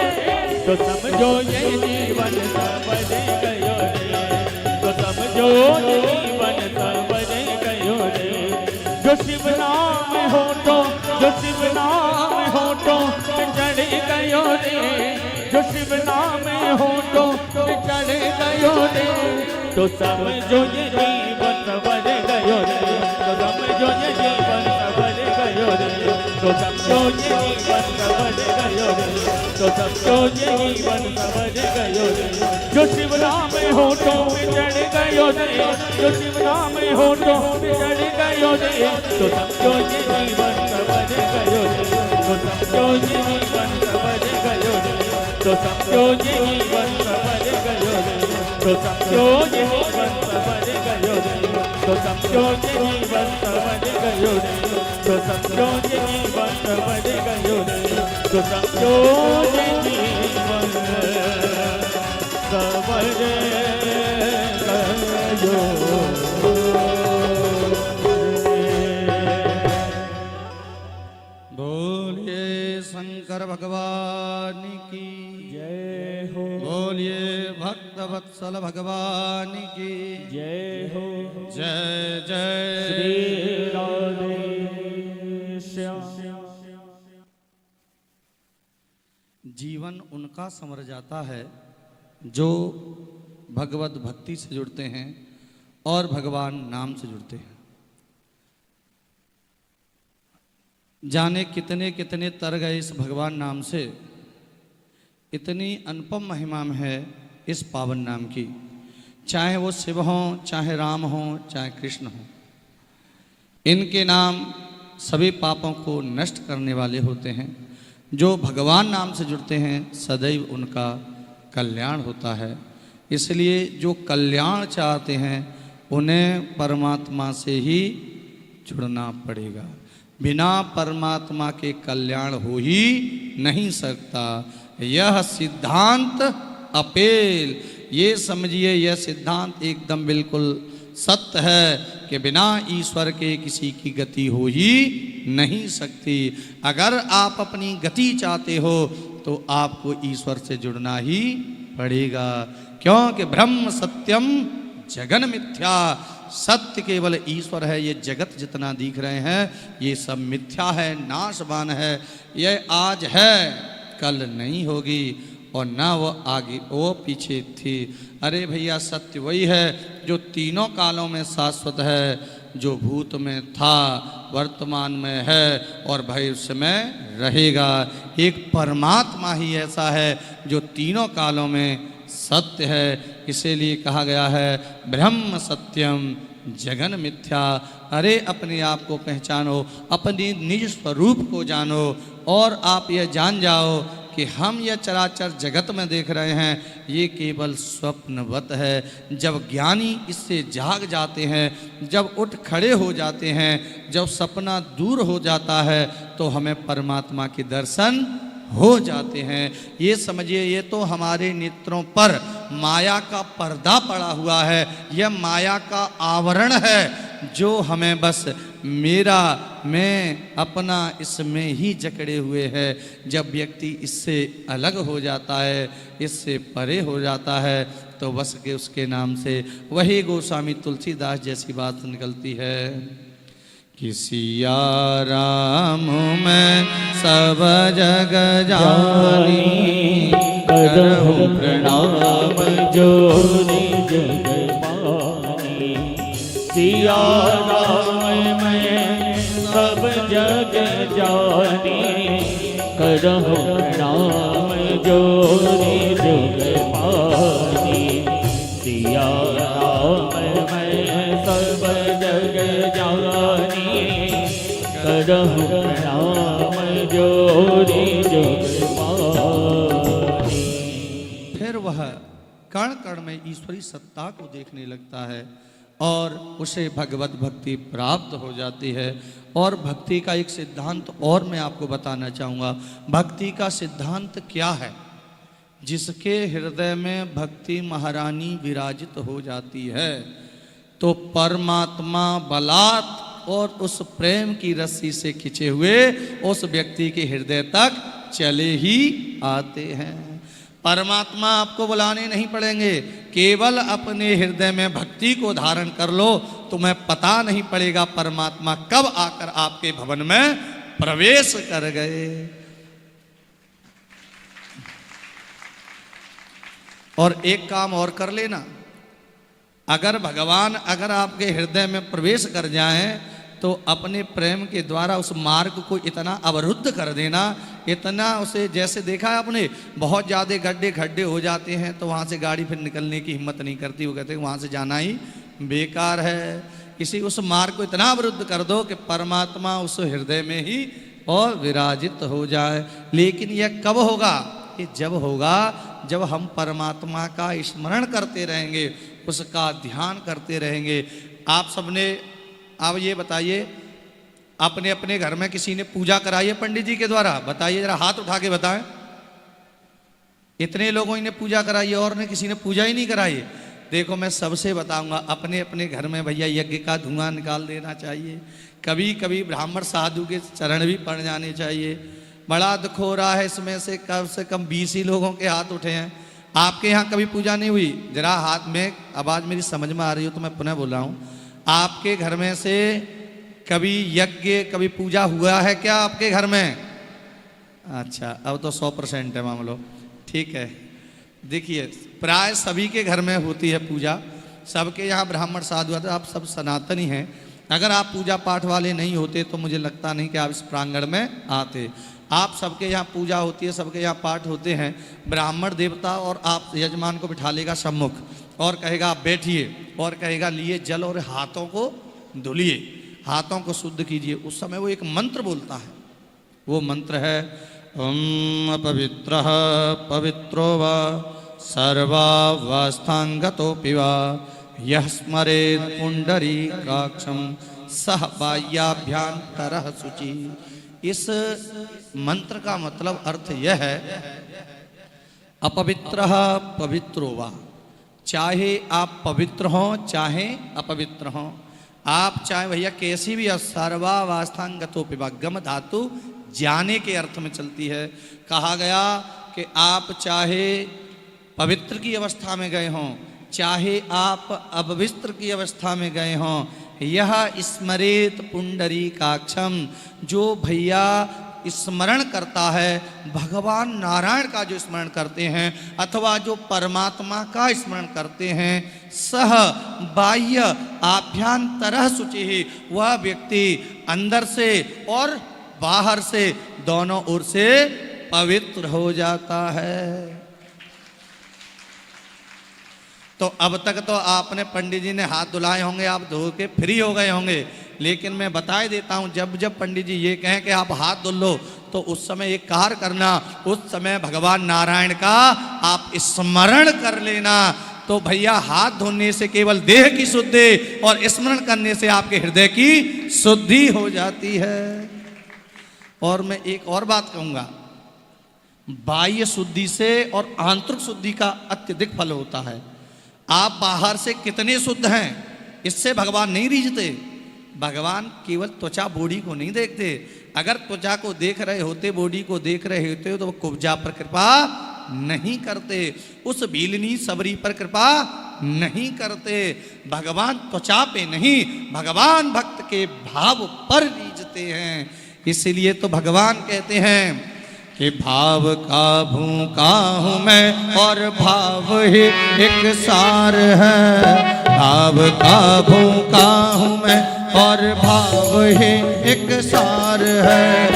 तो समझो ये जीवन सवर गयो रे, तो समझो ये जीवन सवर गयो रे। जो शिव नाम होठों, जो शिव नाम होठों चढ़ गयो रे, जो शिव नाम होठों चढ़ गयो रे, तो समझो ये जीवन सवर गयो रे, तो समझो ये जीवन सवर गयो रे। तो समझो ये जीवन सवर गयो रे, तो समझो ये जीवन सवर गयो रे। जो शिव नाम होठों में चढ़ गयो रे, जो शिव नाम होठों में चढ़ गयो रे, तो समझो ये जीवन सवर गयो रे, तो समझो ये जीवन सवर गयो रे, तो समझो ये जीवन सवर गयो रे, तो समझो ये जीवन सवर गयो रे, तो समझो ये जीवन सवर गयो रे, तो समझो ये जीवन सवर गयो रे, तो समझो ये जीवन सवर गयो। बोलिए शंकर भगवान की जय हो, बोलिए भक्त वत्सल भगवान की जय हो। जय जय श्री राधे श्याम। जीवन उनका संवर जाता है जो भगवत भक्ति से जुड़ते हैं और भगवान नाम से जुड़ते हैं। जाने कितने कितने तर गए इस भगवान नाम से, इतनी अनुपम महिमा है इस पावन नाम की। चाहे वो शिव हों, चाहे राम हों, चाहे कृष्ण हों, इनके नाम सभी पापों को नष्ट करने वाले होते हैं। जो भगवान नाम से जुड़ते हैं सदैव उनका कल्याण होता है। इसलिए जो कल्याण चाहते हैं उन्हें परमात्मा से ही जुड़ना पड़ेगा। बिना परमात्मा के कल्याण हो ही नहीं सकता। यह सिद्धांत अपेल, ये समझिए यह सिद्धांत एकदम बिल्कुल सत्य है कि बिना ईश्वर के किसी की गति हो ही नहीं सकती। अगर आप अपनी गति चाहते हो तो आपको ईश्वर से जुड़ना ही पड़ेगा, क्योंकि ब्रह्म सत्यम जगन मिथ्या। सत्य केवल ईश्वर है। ये जगत जितना दिख रहे हैं ये सब मिथ्या है, नाशवान है। यह आज है, कल नहीं होगी और ना वो आगे वो पीछे थी। अरे भैया सत्य वही है जो तीनों कालों में शाश्वत है, जो भूत में था, वर्तमान में है और भविष्य में रहेगा। एक परमात्मा ही ऐसा है जो तीनों कालों में सत्य है। इसीलिए कहा गया है ब्रह्म सत्यम जगन मिथ्या। अरे अपने आप को पहचानो, अपने निज स्वरूप को जानो और आप यह जान जाओ कि हम यह चराचर जगत में देख रहे हैं ये केवल स्वप्नवत है। जब ज्ञानी इससे जाग जाते हैं, जब उठ खड़े हो जाते हैं, जब सपना दूर हो जाता है तो हमें परमात्मा के दर्शन हो जाते हैं। ये समझिए ये तो हमारे नेत्रों पर माया का पर्दा पड़ा हुआ है, यह माया का आवरण है जो हमें बस मेरा, मैं, अपना इसमें ही जकड़े हुए है। जब व्यक्ति इससे अलग हो जाता है, इससे परे हो जाता है तो बस के उसके नाम से वही गोस्वामी तुलसीदास जैसी बात निकलती है कि सिया राम मैं सब जग जानी, करहूँ प्रणाम जोरी जग मानी। सिया राम मैं सब जग जानी, करहूँ प्रणाम जोरी जग मानी। सिया राम मैं सब जग जानी, करहूँ प्रणाम जोरी जग मानी। फिर वह कण कण में ईश्वरी सत्ता को देखने लगता है और उसे भगवत भक्ति प्राप्त हो जाती है। और भक्ति का एक सिद्धांत और मैं आपको बताना चाहूँगा। भक्ति का सिद्धांत क्या है? जिसके हृदय में भक्ति महारानी विराजित हो जाती है तो परमात्मा बलात् और उस प्रेम की रस्सी से खिंचे हुए उस व्यक्ति के हृदय तक चले ही आते हैं। परमात्मा आपको बुलाने नहीं पड़ेंगे, केवल अपने हृदय में भक्ति को धारण कर लो, तुम्हें पता नहीं पड़ेगा परमात्मा कब आकर आपके भवन में प्रवेश कर गए। और एक काम और कर लेना, अगर भगवान अगर आपके हृदय में प्रवेश कर जाएं तो अपने प्रेम के द्वारा उस मार्ग को इतना अवरुद्ध कर देना, इतना उसे, जैसे देखा है आपने बहुत ज़्यादा गड्ढे खड्डे हो जाते हैं तो वहाँ से गाड़ी फिर निकलने की हिम्मत नहीं करती, वो कहते हैं वहाँ से जाना ही बेकार है। इसी उस मार्ग को इतना अवरुद्ध कर दो कि परमात्मा उस हृदय में ही और विराजित हो जाए। लेकिन यह कब होगा? कि जब होगा जब हम परमात्मा का स्मरण करते रहेंगे, उसका ध्यान करते रहेंगे। आप सबने, आप ये बताइए, अपने अपने घर में किसी ने पूजा कराई है पंडित जी के द्वारा? बताइए जरा, हाथ उठा के बताएं। इतने लोगों ने पूजा कराई है और ने किसी ने पूजा ही नहीं कराई। देखो मैं सबसे बताऊंगा, अपने अपने घर में भैया यज्ञ का धुआं निकाल देना चाहिए। कभी कभी ब्राह्मण साधु के चरण भी पड़ जाने चाहिए। बड़ा दुख हो रहा है इसमें से कम 20 ही लोगों के हाथ उठे हैं। आपके यहाँ कभी पूजा नहीं हुई? जरा हाथ में, आवाज़ मेरी समझ में आ रही हो तो मैं पुनः बोल रहा हूँ, आपके घर में से कभी यज्ञ, कभी पूजा हुआ है क्या आपके घर में? अच्छा, अब तो 100% है मामलो। ठीक है, देखिए प्राय सभी के घर में होती है पूजा, सबके यहाँ ब्राह्मण साधु आते, आप सब सनातनी हैं। अगर आप पूजा पाठ वाले नहीं होते तो मुझे लगता नहीं कि आप इस प्रांगण में आते। आप सबके यहाँ पूजा होती है, सबके यहाँ पाठ होते हैं। ब्राह्मण देवता और आप यजमान को बिठा लेगा सम्मुख और कहेगा आप बैठिए, और कहेगा लिए जल और हाथों को धुलिए, हाथों को शुद्ध कीजिए। उस समय वो एक मंत्र बोलता है, वो मंत्र है ओम पवित्रः पवित्रो वा सर्वावस्थांगतोऽपि वा यः स्मरेत् पुंडरीकाक्षं सह बाह्याभ्यंतरः शुचि। इस मंत्र का मतलब अर्थ यह है, अपवित्रः पवित्रो वा, चाहे आप पवित्र हों चाहे अपवित्र हों, आप चाहे भैया कैसी भी, सर्वावस्थांगतोऽपि वा, गम धातु जाने के अर्थ में चलती है। कहा गया कि आप चाहे पवित्र की अवस्था में गए हों चाहे आप अपवित्र की अवस्था में गए हों, यह स्मरेत पुंडरीकाक्षम, जो भैया स्मरण करता है भगवान नारायण का, जो स्मरण करते हैं अथवा जो परमात्मा का स्मरण करते हैं, सह बाह्य आभ्यंतरः शुचिः, वह व्यक्ति अंदर से और बाहर से दोनों ओर से पवित्र हो जाता है। तो अब तक तो आपने, पंडित जी ने हाथ धुलाए होंगे, आप धो के फ्री हो गए होंगे, लेकिन मैं बता देता हूं, जब जब पंडित जी ये कहें कि आप हाथ धुल लो तो उस समय एक कार्य करना, उस समय भगवान नारायण का आप स्मरण कर लेना। तो भैया हाथ धोने से केवल देह की शुद्धि और स्मरण करने से आपके हृदय की शुद्धि हो जाती है। और मैं एक और बात कहूंगा, बाह्य शुद्धि से और आंतरिक शुद्धि का अत्यधिक फल होता है। आप बाहर से कितने शुद्ध हैं इससे भगवान नहीं रीझते। भगवान केवल त्वचा बॉडी को नहीं देखते। अगर त्वचा को देख रहे होते, बॉडी को देख रहे होते तो वो कुब्जा पर कृपा नहीं करते, उस भीलनी सबरी पर कृपा नहीं करते। भगवान त्वचा पे नहीं, भगवान भक्त के भाव पर रीझते हैं। इसलिए तो भगवान कहते हैं कि भाव का भूखा हूँ मैं और भाव ही एक सार है, भाव का भूखा हूँ मैं और भाव ही एक सार है।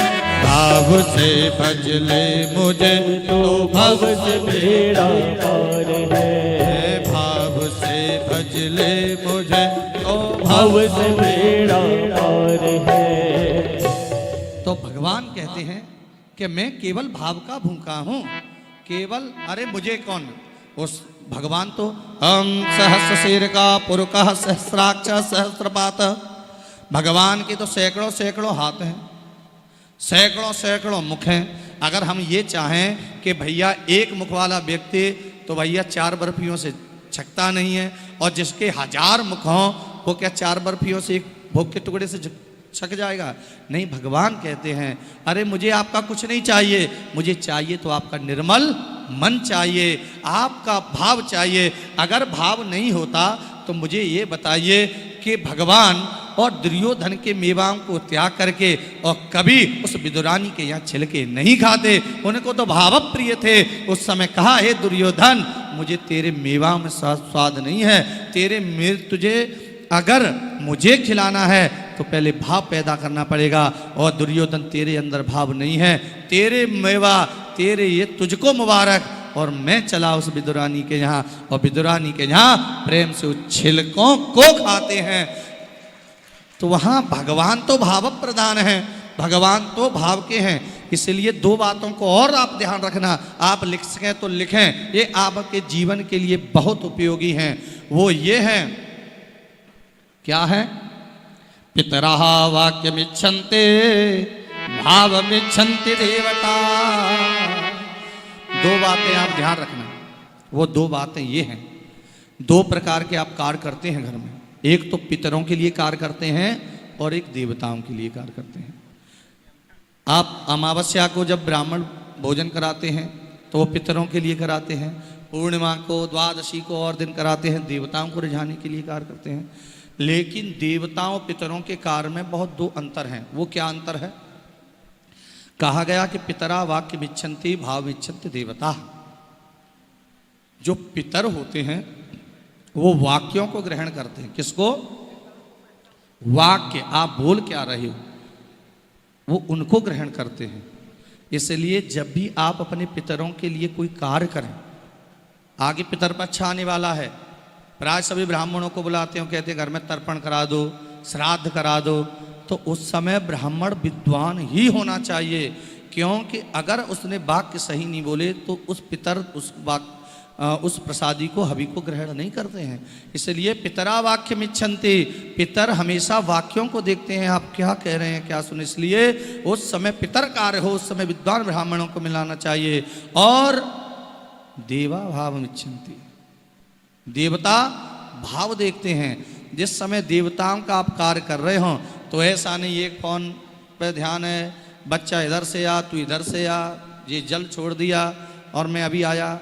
भाव से भज ले मुझे तो भव से मेरा पार है, भाव से भज ले मुझे तो भव से मेरा पार है। तो भगवान कहते हैं कि मैं केवल भाव का भूखा हूं, केवल, अरे मुझे कौन, उस भगवान तो सहस्र शीर का पुरुषः सहस्राक्ष सहस्रपात, भगवान के तो सैकड़ों सैकड़ों हाथ हैं, सैकड़ों सैकड़ों मुख हैं। अगर हम ये चाहें कि भैया एक मुख वाला व्यक्ति तो भैया 4 बर्फियों से छकता नहीं है, और जिसके 1000 मुख हों वो क्या 4 बर्फियों से एक भोग के टुकड़े से छक जाएगा? नहीं, भगवान कहते हैं अरे मुझे आपका कुछ नहीं चाहिए, मुझे चाहिए तो आपका निर्मल मन चाहिए, आपका भाव चाहिए। अगर भाव नहीं होता तो मुझे ये बताइए कि भगवान और दुर्योधन के मेवाओं को त्याग करके और कभी उस विदुरानी के यहाँ छिलके नहीं खाते, उनको तो भाव प्रिय थे। उस समय कहा हे दुर्योधन, मुझे तेरे मेवाओं में स्वाद नहीं है, तुझे अगर मुझे खिलाना है तो पहले भाव पैदा करना पड़ेगा। और दुर्योधन तेरे अंदर भाव नहीं है, तेरे मेवा तेरे ये तुझको मुबारक। और मैं चला उस विदुरानी के यहाँ, और विदुरानी के यहाँ प्रेम से उस छिलकों को खाते हैं। तो वहाँ भगवान तो भाव प्रधान है, भगवान तो भाव के हैं। इसलिए दो बातों को और आप ध्यान रखना, आप लिख सकें तो लिखें, ये आपके जीवन के लिए बहुत उपयोगी हैं। वो ये हैं, क्या है? पितरः वाक्यमिच्छन्ते भावमिच्छन्ति देवता। दो बातें आप ध्यान रखना। वो दो बातें ये हैं, दो प्रकार के आप कार्य करते हैं घर में। एक तो पितरों के लिए कार्य करते हैं और एक देवताओं के लिए कार्य करते हैं। आप अमावस्या को जब ब्राह्मण भोजन कराते हैं तो वो पितरों के लिए कराते हैं, पूर्णिमा को द्वादशी को और दिन कराते हैं, देवताओं को रिझाने के लिए कार्य करते हैं। लेकिन देवताओं पितरों के कार्य में बहुत दो अंतर हैं। वो क्या अंतर है? कहा गया कि पितरा वाक्य मिच्छन्ति भाव मिच्छन्ति देवता। जो पितर होते हैं वो वाक्यों को ग्रहण करते हैं। किसको? वाक्य, आप बोल क्या रहे हो, वो उनको ग्रहण करते हैं। इसलिए जब भी आप अपने पितरों के लिए कोई कार्य करें, आगे पितर पक्ष आने वाला है, प्राय सभी ब्राह्मणों को बुलाते हैं, कहते हैं घर में तर्पण करा दो, श्राद्ध करा दो। तो उस समय ब्राह्मण विद्वान ही होना चाहिए, क्योंकि अगर उसने वाक्य सही नहीं बोले तो उस पितर उस प्रसादी को हवि को ग्रहण नहीं करते हैं। इसलिए पितरा वाक्य मिच्छन्ति, पितर हमेशा वाक्यों को देखते हैं, आप क्या कह रहे हैं क्या सुन। इसलिए उस समय पितर कार्य हो, उस समय विद्वान ब्राह्मणों को मिलाना चाहिए। और देवा भाव मिच्छन्ति, देवता भाव देखते हैं। जिस समय देवताओं का आप कार्य कर रहे हो तो ऐसा नहीं एक फोन पे ध्यान है, बच्चा इधर से आ, तू इधर से आ, ये जल छोड़ दिया और मैं अभी आया,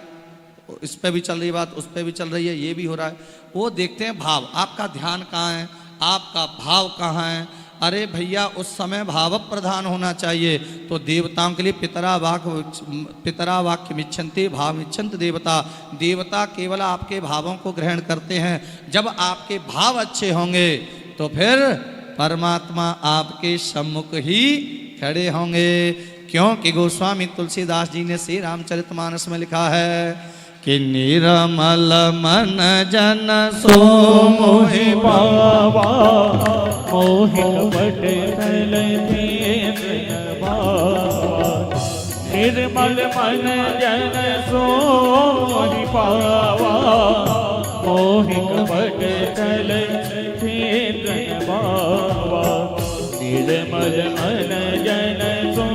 इस पे भी चल रही बात, उस पे भी चल रही है, ये भी हो रहा है। वो देखते हैं भाव, आपका ध्यान कहाँ है, आपका भाव कहाँ है। अरे भैया उस समय भाव प्रधान होना चाहिए। तो देवताओं के लिए पितरा वाक्य मिच्छन्ति भाव मिच्छन्ति देवता। देवता केवल आपके भावों को ग्रहण करते हैं। जब आपके भाव अच्छे होंगे तो फिर परमात्मा आपके सम्मुख ही खड़े होंगे। क्योंकि गोस्वामी तुलसीदास जी ने श्री रामचरितमानस में लिखा है कि निर्मल मन जन सो मोहि पावा, मोहि कपट फल भावा। निर्मल मन जन सो मोहि पावा, मोहि कपट फल भावा। निर्मल मन जन सो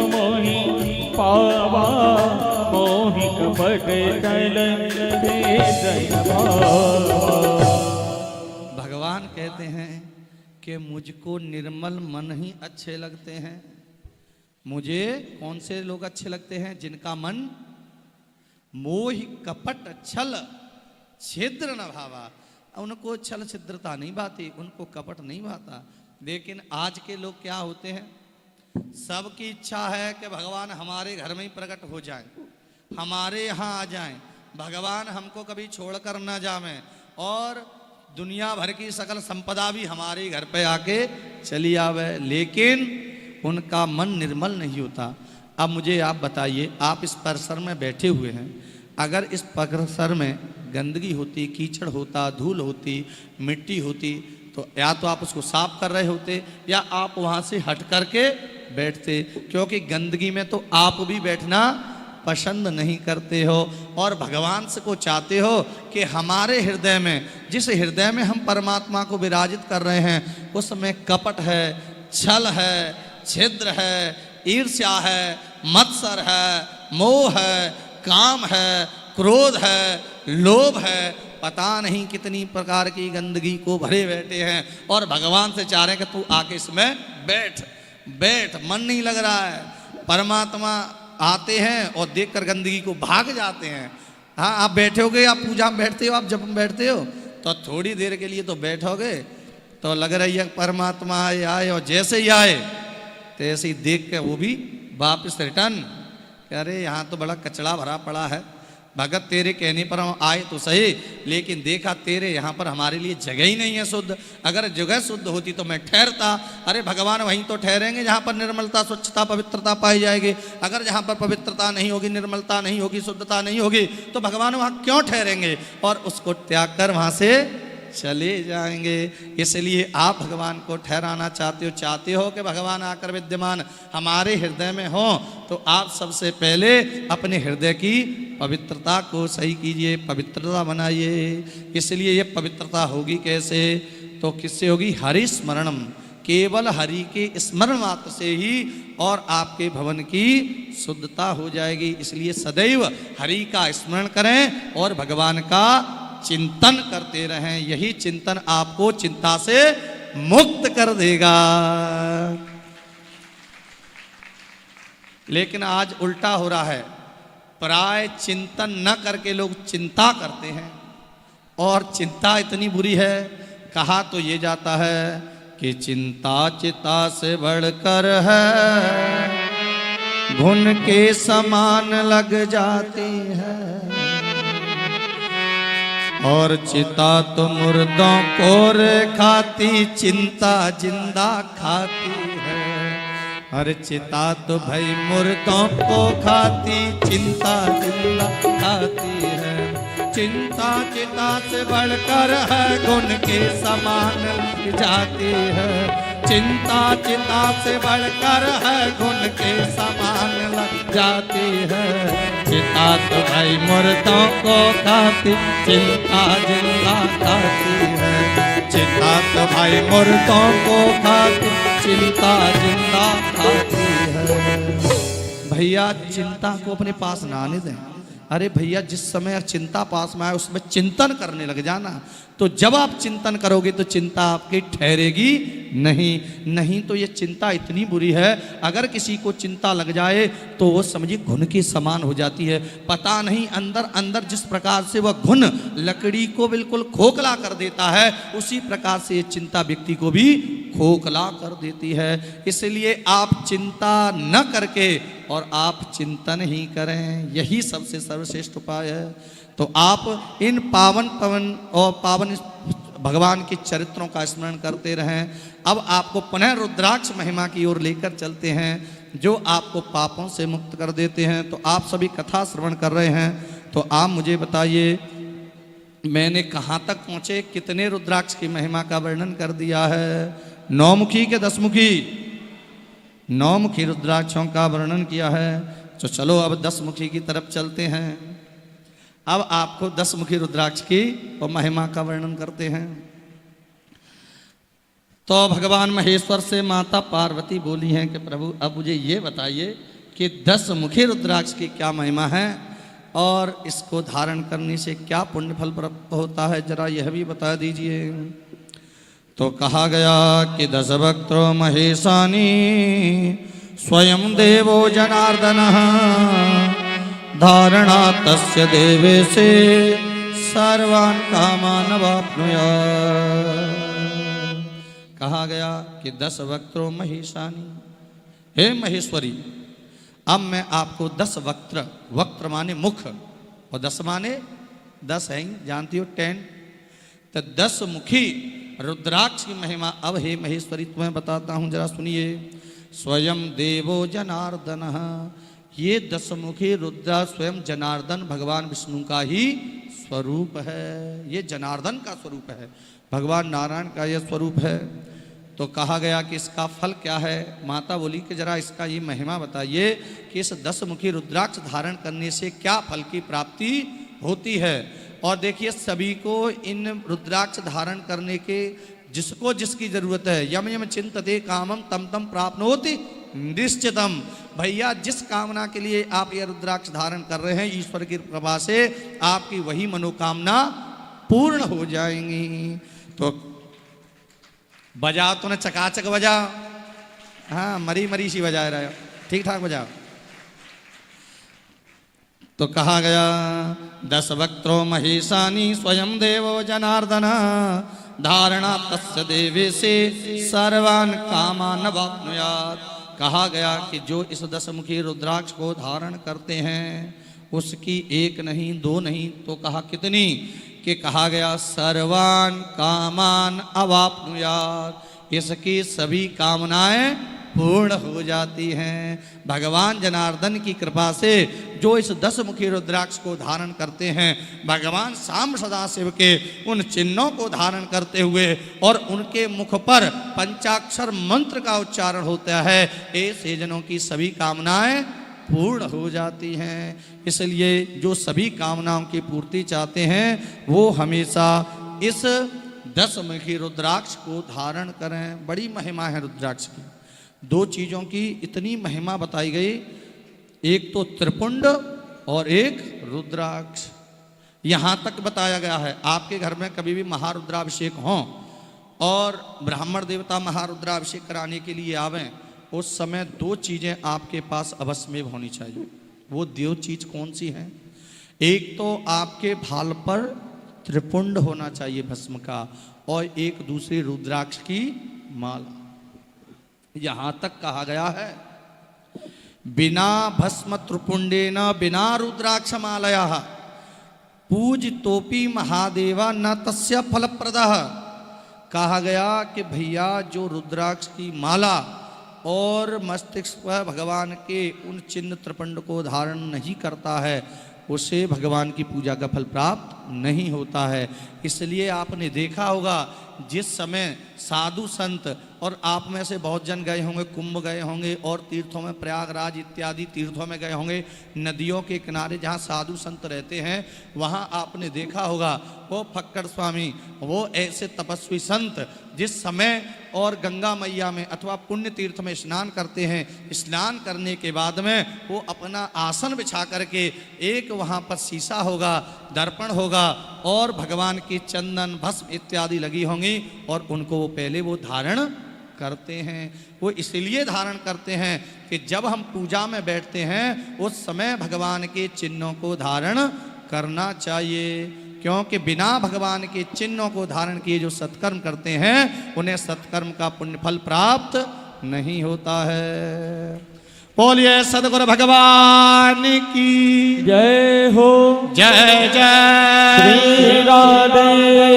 मोहि पावा, मोहि कपट फल भगवान कहते हैं कि मुझको निर्मल मन ही अच्छे लगते हैं। मुझे कौन से लोग अच्छे लगते हैं? जिनका मन मोहि कपट छल छिद्र न भावा। उनको छल छिद्रता नहीं भाती, उनको कपट नहीं भाता। लेकिन आज के लोग क्या होते हैं, सबकी इच्छा है कि भगवान हमारे घर में ही प्रकट हो जाए, हमारे यहाँ आ जाएं, भगवान हमको कभी छोड़कर न जावें, और दुनिया भर की सकल संपदा भी हमारे घर पे आके चली आवे। लेकिन उनका मन निर्मल नहीं होता। अब मुझे आप बताइए, आप इस परिसर में बैठे हुए हैं, अगर इस परिसर में गंदगी होती, कीचड़ होता, धूल होती, मिट्टी होती, तो या तो आप उसको साफ कर रहे होते या आप वहाँ से हट करके बैठते। क्योंकि गंदगी में तो आप भी बैठना पसंद नहीं करते हो, और भगवान से को चाहते हो कि हमारे हृदय में, जिस हृदय में हम परमात्मा को विराजित कर रहे हैं, उसमें कपट है, छल है, छिद्र है, ईर्ष्या है, मत्सर है, मोह है, काम है, क्रोध है, लोभ है, पता नहीं कितनी प्रकार की गंदगी को भरे बैठे हैं। और भगवान से चाह रहे हैं कि तू आके इसमें बैठ बैठ, मन नहीं लग रहा है। परमात्मा आते हैं और देखकर गंदगी को भाग जाते हैं। हाँ, आप बैठोगे, आप पूजा में बैठते हो, आप जब में बैठते हो तो थोड़ी देर के लिए तो बैठोगे तो लग रही है परमात्मा आए, और जैसे ही आए तो ऐसे ही देख के वो भी वापस रिटर्न। अरे यहाँ तो बड़ा कचरा भरा पड़ा है, भगत तेरे कहने पर हम आए तो सही, लेकिन देखा तेरे यहाँ पर हमारे लिए जगह ही नहीं है शुद्ध। अगर जगह शुद्ध होती तो मैं ठहरता। अरे भगवान वहीं तो ठहरेंगे जहाँ पर निर्मलता, स्वच्छता, पवित्रता पाई जाएगी। अगर जहाँ पर पवित्रता नहीं होगी, निर्मलता नहीं होगी, शुद्धता नहीं होगी, तो भगवान वहाँ क्यों ठहरेंगे? और उसको त्याग कर वहाँ से चले जाएंगे। इसलिए आप भगवान को ठहराना चाहते हो कि भगवान आकर विद्यमान हमारे हृदय में हो, तो आप सबसे पहले अपने हृदय की पवित्रता को सही कीजिए, पवित्रता बनाइए। इसलिए ये पवित्रता होगी कैसे? तो किससे होगी? हरि स्मरणम, केवल हरि के स्मरण मात्र से ही और आपके भवन की शुद्धता हो जाएगी। इसलिए सदैव हरि का स्मरण करें और भगवान का चिंतन करते रहें। यही चिंतन आपको चिंता से मुक्त कर देगा। लेकिन आज उल्टा हो रहा है, प्राय चिंतन न करके लोग चिंता करते हैं, और चिंता इतनी बुरी है। कहा तो ये जाता है कि चिंता चिता से बढ़कर है, घुन के समान लग जाती है, और चिता तो मुर्दों को रे खाती, चिंता जिंदा खाती है। हर चिता तो भाई मुर्दों को खाती, चिंता जिंदा खाती है। चिंता चिता से बढ़कर है, गुण के समान लग जाती है। चिंता चिता से बढ़कर है, गुण के समान लग जाती है। चिता तो भाई मुर्दों को खाती, चिंता जिंदा खाती है। चिता तो भाई मुर्दों को खाती, चिंता जिंदा खाती है। भैया चिंता को अपने पास ना आने दें। अरे भैया जिस समय चिंता पास में आए उसमें चिंतन करने लग जाना। तो जब आप चिंतन करोगे तो चिंता आपकी ठहरेगी नहीं तो ये चिंता इतनी बुरी है, अगर किसी को चिंता लग जाए तो वो समझिए घुन के समान हो जाती है। पता नहीं अंदर अंदर जिस प्रकार से वह घुन लकड़ी को बिल्कुल खोखला कर देता है, उसी प्रकार से ये चिंता व्यक्ति को भी खोखला कर देती है। इसलिए आप चिंता न करके और आप चिंतन ही करें, यही सबसे सर्वश्रेष्ठ उपाय है। तो आप इन पावन भगवान के चरित्रों का स्मरण करते रहें। अब आपको पुनः रुद्राक्ष महिमा की ओर लेकर चलते हैं, जो आपको पापों से मुक्त कर देते हैं। तो आप सभी कथा श्रवण कर रहे हैं, तो आप मुझे बताइए मैंने कहाँ तक पहुँचे, कितने रुद्राक्ष की महिमा का वर्णन कर दिया है? 9 मुखी के 10 मुखी? 9 मुखी रुद्राक्षों का वर्णन किया है। तो चलो अब 10 मुखी की तरफ चलते हैं। अब आपको 10 मुखी रुद्राक्ष की और महिमा का वर्णन करते हैं। तो भगवान महेश्वर से माता पार्वती बोली हैं कि प्रभु अब मुझे ये बताइए कि 10 मुखी रुद्राक्ष की क्या महिमा है और इसको धारण करने से क्या पुण्य फल प्राप्त होता है, जरा यह भी बता दीजिए। तो कहा गया कि 10 वक्त्रो महेशानी स्वयं देवो जनार्दनः, धारणा तस्य देवे से सर्वान् कामान् वाप्नुयात्। कहा गया कि 10 वक्त्रो महेशानी, हे महेश्वरी अब मैं आपको 10 वक्त्र, वक्त्र माने मुख और 10 माने 10 है जानती हो 10, तो 10 मुखी रुद्राक्ष की महिमा अब हे महेश्वरी तुम्हें बताता हूं, जरा सुनिए। स्वयं देवो जनार्दन, ये 10 मुखी रुद्राक्ष स्वयं जनार्दन भगवान विष्णु का ही स्वरूप है। ये जनार्दन का स्वरूप है, भगवान नारायण का यह स्वरूप है। तो कहा गया कि इसका फल क्या है। माता बोली कि जरा इसका ये महिमा बताइए कि इस 10 मुखी रुद्राक्ष धारण करने से क्या फल की प्राप्ति होती है। और देखिए सभी को इन रुद्राक्ष धारण करने के जिसको जिसकी जरूरत है, यम यम चिंतते कामम तम तम प्राप्नोति निश्चितम। भैया जिस कामना के लिए आप ये रुद्राक्ष धारण कर रहे हैं, ईश्वर की कृपा से आपकी वही मनोकामना पूर्ण हो जाएंगी। तो बजाओ तो ना, चकाचक बजाओ, हाँ मरी मरी सी बजा रहे हो, ठीक ठाक बजाओ। तो कहा गया 10 वक्त्रो महेशानी स्वयं देवो जनार्दन, धारणा तस्य देवे से सर्वान् कामान् वाप्नुयात्। कहा गया कि जो इस 10 मुखी रुद्राक्ष को धारण करते हैं उसकी एक नहीं दो नहीं तो कहा कितनी, कि कहा गया सर्वान कामान अवाप्नुयात्, इसकी सभी कामनाएं पूर्ण हो जाती हैं। भगवान जनार्दन की कृपा से जो इस 10 मुखी रुद्राक्ष को धारण करते हैं, भगवान सांब सदाशिव के उन चिन्हों को धारण करते हुए और उनके मुख पर पंचाक्षर मंत्र का उच्चारण होता है, ऐसे जनों की सभी कामनाएं पूर्ण हो जाती हैं। इसलिए जो सभी कामनाओं की पूर्ति चाहते हैं वो हमेशा इस 10 मुखी रुद्राक्ष को धारण करें। बड़ी महिमा है रुद्राक्ष की। 2 चीज़ों की इतनी महिमा बताई गई, एक तो त्रिपुंड और एक रुद्राक्ष। यहाँ तक बताया गया है आपके घर में कभी भी महारुद्राभिषेक हो और ब्राह्मण देवता महारुद्राभिषेक कराने के लिए आवें, उस समय 2 चीज़ें आपके पास अवश्य में होनी चाहिए। वो 2 चीज़ कौन सी हैं? एक तो आपके भाल पर त्रिपुंड होना चाहिए भस्म का, और एक दूसरी रुद्राक्ष की माला। यहां तक कहा गया है बिना भस्म त्रिपुंडेन बिना रुद्राक्ष मालया पूज तोपी महादेवा न तस्य फलप्रदः। कहा गया कि भैया जो रुद्राक्ष की माला और मस्तिष्क पर भगवान के उन चिन्ह त्रिपुंड को धारण नहीं करता है, उसे भगवान की पूजा का फल प्राप्त नहीं होता है। इसलिए आपने देखा होगा जिस समय साधु संत, और आप में से बहुत जन गए होंगे, कुंभ गए होंगे और तीर्थों में, प्रयागराज इत्यादि तीर्थों में गए होंगे, नदियों के किनारे जहाँ साधु संत रहते हैं वहाँ आपने देखा होगा वो फक्कड़ स्वामी, वो ऐसे तपस्वी संत जिस समय और गंगा मैया में अथवा पुण्य तीर्थ में स्नान करते हैं, स्नान करने के बाद में वो अपना आसन बिछा करके एक वहाँ पर शीशा होगा, दर्पण होगा और भगवान की चंदन भस्म इत्यादि लगी होंगी और उनको वो पहले वो धारण करते हैं। वो इसलिए धारण करते हैं कि जब हम पूजा में बैठते हैं उस समय भगवान के चिन्हों को धारण करना चाहिए, क्योंकि बिना भगवान के चिन्हों को धारण किए जो सत्कर्म करते हैं उन्हें सत्कर्म का पुण्य फल प्राप्त नहीं होता है। बोलिए सद्गुरु भगवान की जय हो। जय जय श्री राधे,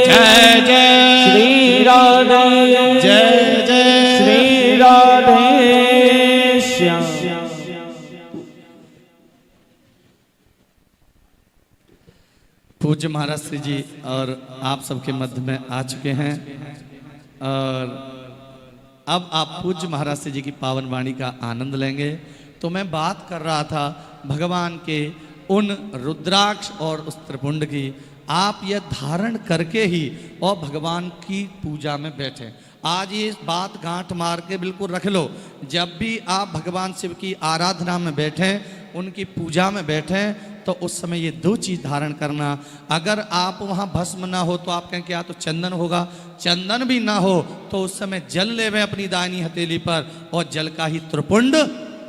जय जय श्री राधे, जय जय श्री राधे श्याम। पूज्य महाराज श्री जी और आप सबके मध्य में आ चुके हैं और अब आप पूज्य महाराज श्री जी की पावन वाणी का आनंद लेंगे। तो मैं बात कर रहा था भगवान के उन रुद्राक्ष और उस त्रिपुंड की, आप यह धारण करके ही और भगवान की पूजा में बैठे। आज ये बात गांठ मार के बिल्कुल रख लो, जब भी आप भगवान शिव की आराधना में बैठें, उनकी पूजा में बैठें, तो उस समय ये 2 चीज़ धारण करना। अगर आप वहाँ भस्म ना हो तो आप कहें क्या, तो चंदन होगा, चंदन भी ना हो तो उस समय जल लेवे अपनी दाहिनी हथेली पर और जल का ही त्रिपुंड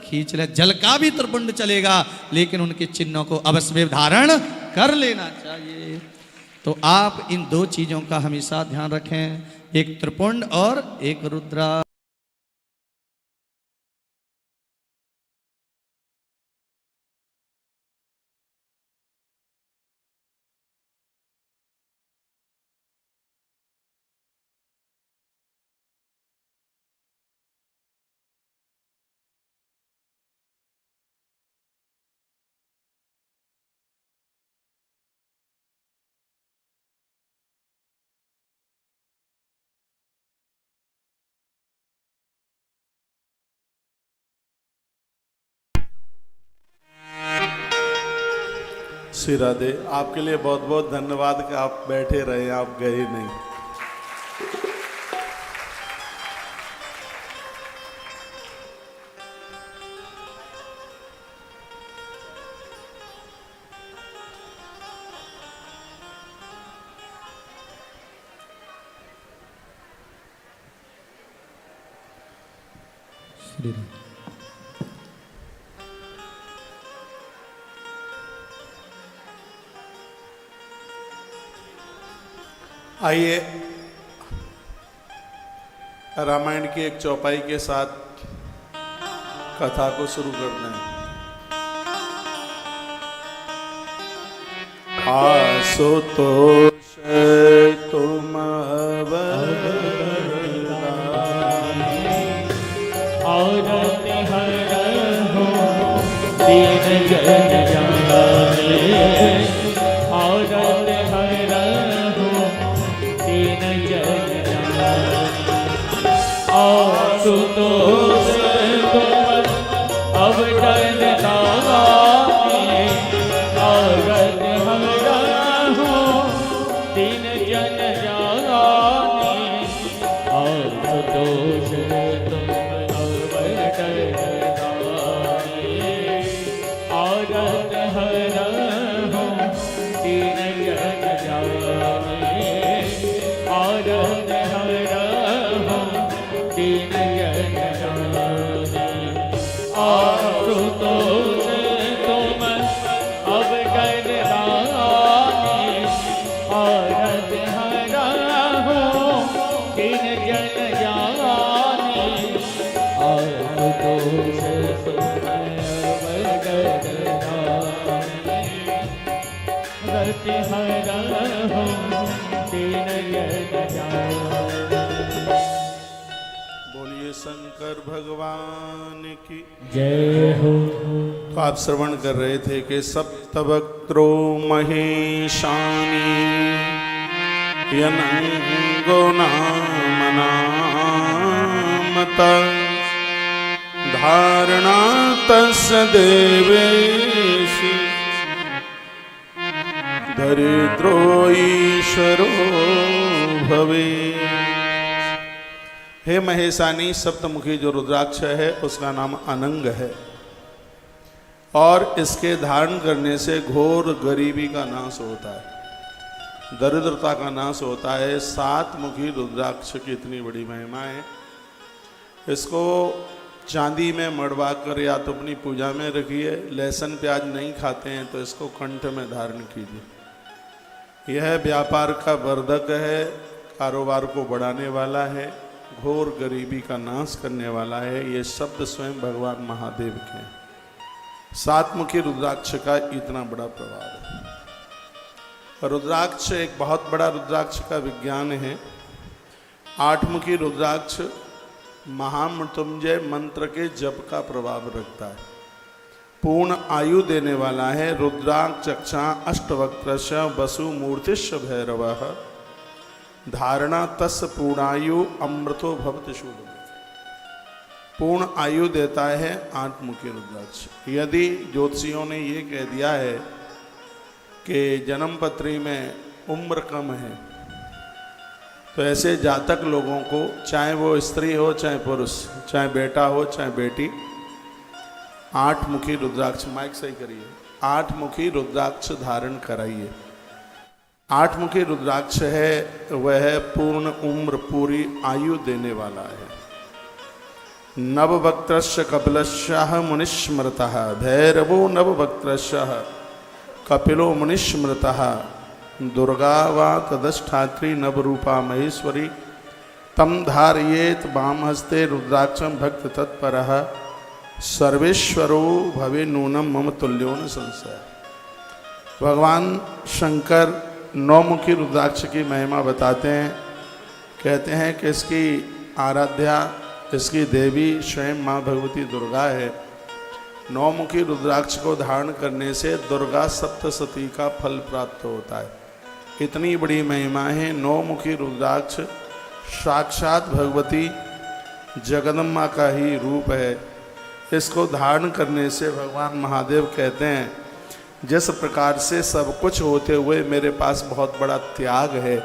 खींच ले। जल का भी त्रिपुंड चलेगा लेकिन उनके चिन्हों को अवश्य धारण कर लेना चाहिए। तो आप इन 2 चीज़ों का हमेशा ध्यान रखें, एक त्रिपुंड और एक रुद्रा। श्री राधे, आपके लिए बहुत बहुत धन्यवाद कि आप बैठे रहे, आप गए नहीं। आइए रामायण की एक चौपाई के साथ कथा को शुरू करते हैं। आशुतोष तुम औरत हर हो दीन जन जाने, औरत हर हो दीन जन जाने। आशुतोष तुम अब डर दाने, औरत हर हो दीन जन जाने। आशुतोष तुम औरत हर हो दीन जन जाने, औरत हर हो दीन जन जाने। आशुतोष तुम अब डर दाने, औरत हर हो दीन जन जाने। आशुतोष तुम रति हर हो दीन जन जाने। बोलिए शंकर भगवान की जय हो। तो आप श्रवण कर रहे थे कि सप्तवक्त्रो महेशानी यनंगो नामनामत धारणा तस्य देवेशि दरिद्रो ईश्वरो भवे। हे महेशानी, सप्तमुखी जो रुद्राक्ष है उसका नाम अनंग है और इसके धारण करने से घोर गरीबी का नाश होता है, दरिद्रता का नाश होता है। 7 मुखी रुद्राक्ष की इतनी बड़ी महिमा है। इसको चांदी में मड़वा कर या तो अपनी पूजा में रखिए, लहसुन प्याज नहीं खाते हैं तो इसको कंठ में धारण कीजिए। यह व्यापार का वर्धक है, कारोबार को बढ़ाने वाला है, घोर गरीबी का नाश करने वाला है। ये शब्द स्वयं भगवान महादेव के हैं। 7 मुखी रुद्राक्ष का इतना बड़ा प्रभाव है। रुद्राक्ष एक बहुत बड़ा रुद्राक्ष का विज्ञान है। 8 मुखी रुद्राक्ष महामृत्युंजय मंत्र के जप का प्रभाव रखता है। पूर्ण आयु देने वाला है। रुद्राक्ष चक्षा अष्टवक्त्रश वसु मूर्तिश्च भैरवः धारणा तस् पूर्णायु अमृतो भवति शूल। पूर्ण आयु देता है 8 मुखी रुद्राक्ष। यदि ज्योतिषियों ने ये कह दिया है कि जन्म पत्री में उम्र कम है तो ऐसे जातक लोगों को, चाहे वो स्त्री हो चाहे पुरुष, चाहे बेटा हो चाहे बेटी, 8 मुखी रुद्राक्ष, माइक सही करिए, 8 मुखी रुद्राक्ष धारण कराइए। 8 मुखी रुद्राक्ष है वह पूर्ण उम्र पूरी आयु देने वाला है। नववक्त्रस्य कपिलस्यः मुनिस्मृतः भैरवो नववक्त्रस्य कपिलो मुनिस्मृतः दुर्गा वा तदष्ठात्री नवरूपा महेश्वरी तम धारयेत वामहस्ते रुद्राक्षं भक्त तत्परः सर्वेश्वरो भवे नूनम मम तुल्यो न संशय। भगवान शंकर 9 मुखी रुद्राक्ष की महिमा बताते हैं। कहते हैं कि इसकी आराध्या, इसकी देवी स्वयं माँ भगवती दुर्गा है। 9 मुखी रुद्राक्ष को धारण करने से दुर्गा सप्तशती का फल प्राप्त होता है। इतनी बड़ी महिमा है। 9 मुखी रुद्राक्ष साक्षात भगवती जगदम्बा का ही रूप है। इसको धारण करने से भगवान महादेव कहते हैं, जिस प्रकार से सब कुछ होते हुए मेरे पास बहुत बड़ा त्याग है,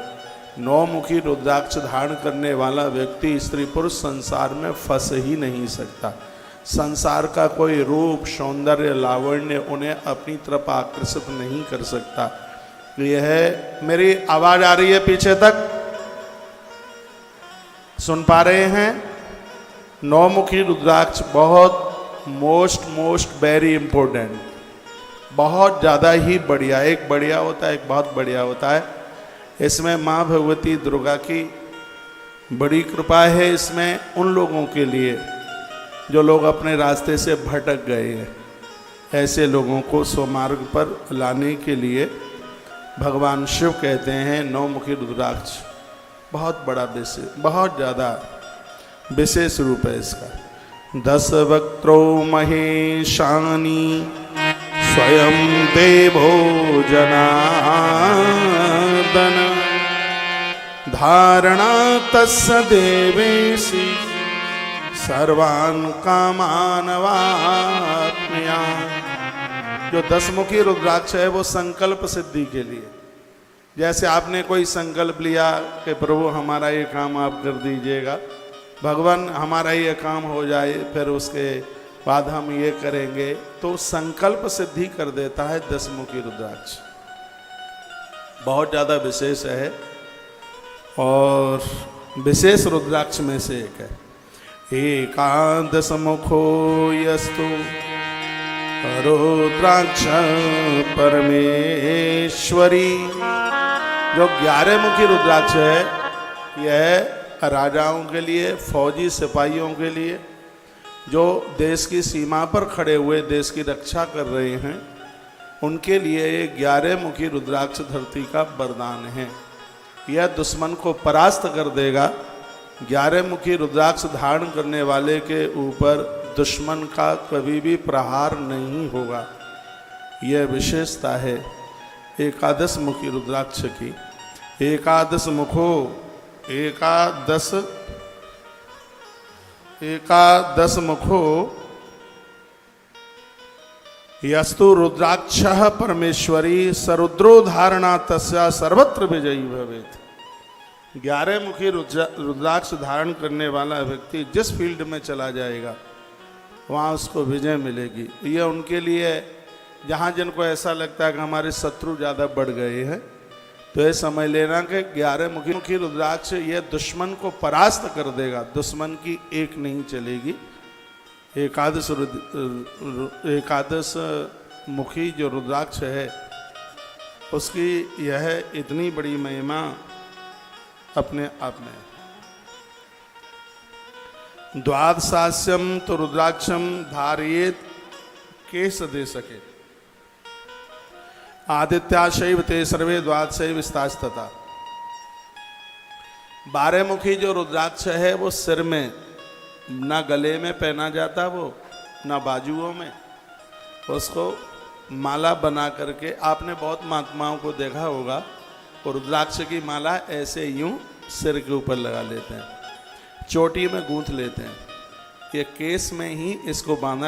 9 मुखी रुद्राक्ष धारण करने वाला व्यक्ति स्त्री पुरुष संसार में फंस ही नहीं सकता। संसार का कोई रूप, सौंदर्य, लावण्य उन्हें अपनी तरफ आकर्षित नहीं कर सकता। यह है, मेरी आवाज आ रही है पीछे तक? सुन पा रहे हैं? 9 मुखी रुद्राक्ष बहुत मोस्ट वेरी इंपॉर्टेंट, बहुत ज़्यादा ही बढ़िया। एक बढ़िया होता है, एक बहुत बढ़िया होता है। इसमें माँ भगवती दुर्गा की बड़ी कृपा है। इसमें उन लोगों के लिए जो लोग अपने रास्ते से भटक गए हैं, ऐसे लोगों को स्वमार्ग पर लाने के लिए भगवान शिव कहते हैं 9 मुखी रुद्राक्ष बहुत बड़ा विशेष, बहुत ज़्यादा विशेष रूप है इसका। 10 वक्त्रो महेशानी स्वयं देवो जनार्दन धारणा तस्य देवेशी सर्वान् कामान वाप्नुया। जो 10 मुखी रुद्राक्ष है वो संकल्प सिद्धि के लिए, जैसे आपने कोई संकल्प लिया कि प्रभु हमारा ये काम आप कर दीजिएगा, भगवान हमारा ये काम हो जाए, फिर उसके बाद हम ये करेंगे, तो संकल्प सिद्धि कर देता है 10 मुखी रुद्राक्ष। बहुत ज़्यादा विशेष है और विशेष रुद्राक्ष में से एक है। एकादश मुखो यस्तु रुद्राक्ष परमेश्वरी। जो 11 मुखी रुद्राक्ष है यह राजाओं के लिए, फौजी सिपाहियों के लिए, जो देश की सीमा पर खड़े हुए देश की रक्षा कर रहे हैं, उनके लिए ये 11 मुखी रुद्राक्ष धरती का वरदान है। यह दुश्मन को परास्त कर देगा। 11 मुखी रुद्राक्ष धारण करने वाले के ऊपर दुश्मन का कभी भी प्रहार नहीं होगा। यह विशेषता है एकादश मुखी रुद्राक्ष की। एकादश मुखो एकादश मुखो यस्तु रुद्राक्ष परमेश्वरी सरुद्रो धारणा तस्या सर्वत्र विजयी भवेत्। 11 मुखी रुद्राक्ष धारण करने वाला व्यक्ति जिस फील्ड में चला जाएगा वहाँ उसको विजय मिलेगी। यह उनके लिए, जहाँ जिनको ऐसा लगता है कि हमारे शत्रु ज़्यादा बढ़ गए हैं, तो ये समझ लेना कि 11 मुखी रुद्राक्ष ये दुश्मन को परास्त कर देगा, दुश्मन की एक नहीं चलेगी। एकादश मुखी जो रुद्राक्ष है उसकी यह इतनी बड़ी महिमा अपने आप में। द्वादशास्यम तो रुद्राक्षम धारयेत केश दे सके आदित्याशैव ते सर्वे द्वादशैव स्तास्तता। 12 मुखी जो रुद्राक्ष है वो सिर में, ना गले में पहना जाता, वो ना बाजुओं में, उसको माला बना करके, आपने बहुत महात्माओं को देखा होगा, वो रुद्राक्ष की माला ऐसे यूं सिर के ऊपर लगा लेते हैं, चोटी में गूंथ लेते हैं। ये केस में ही इसको बांधा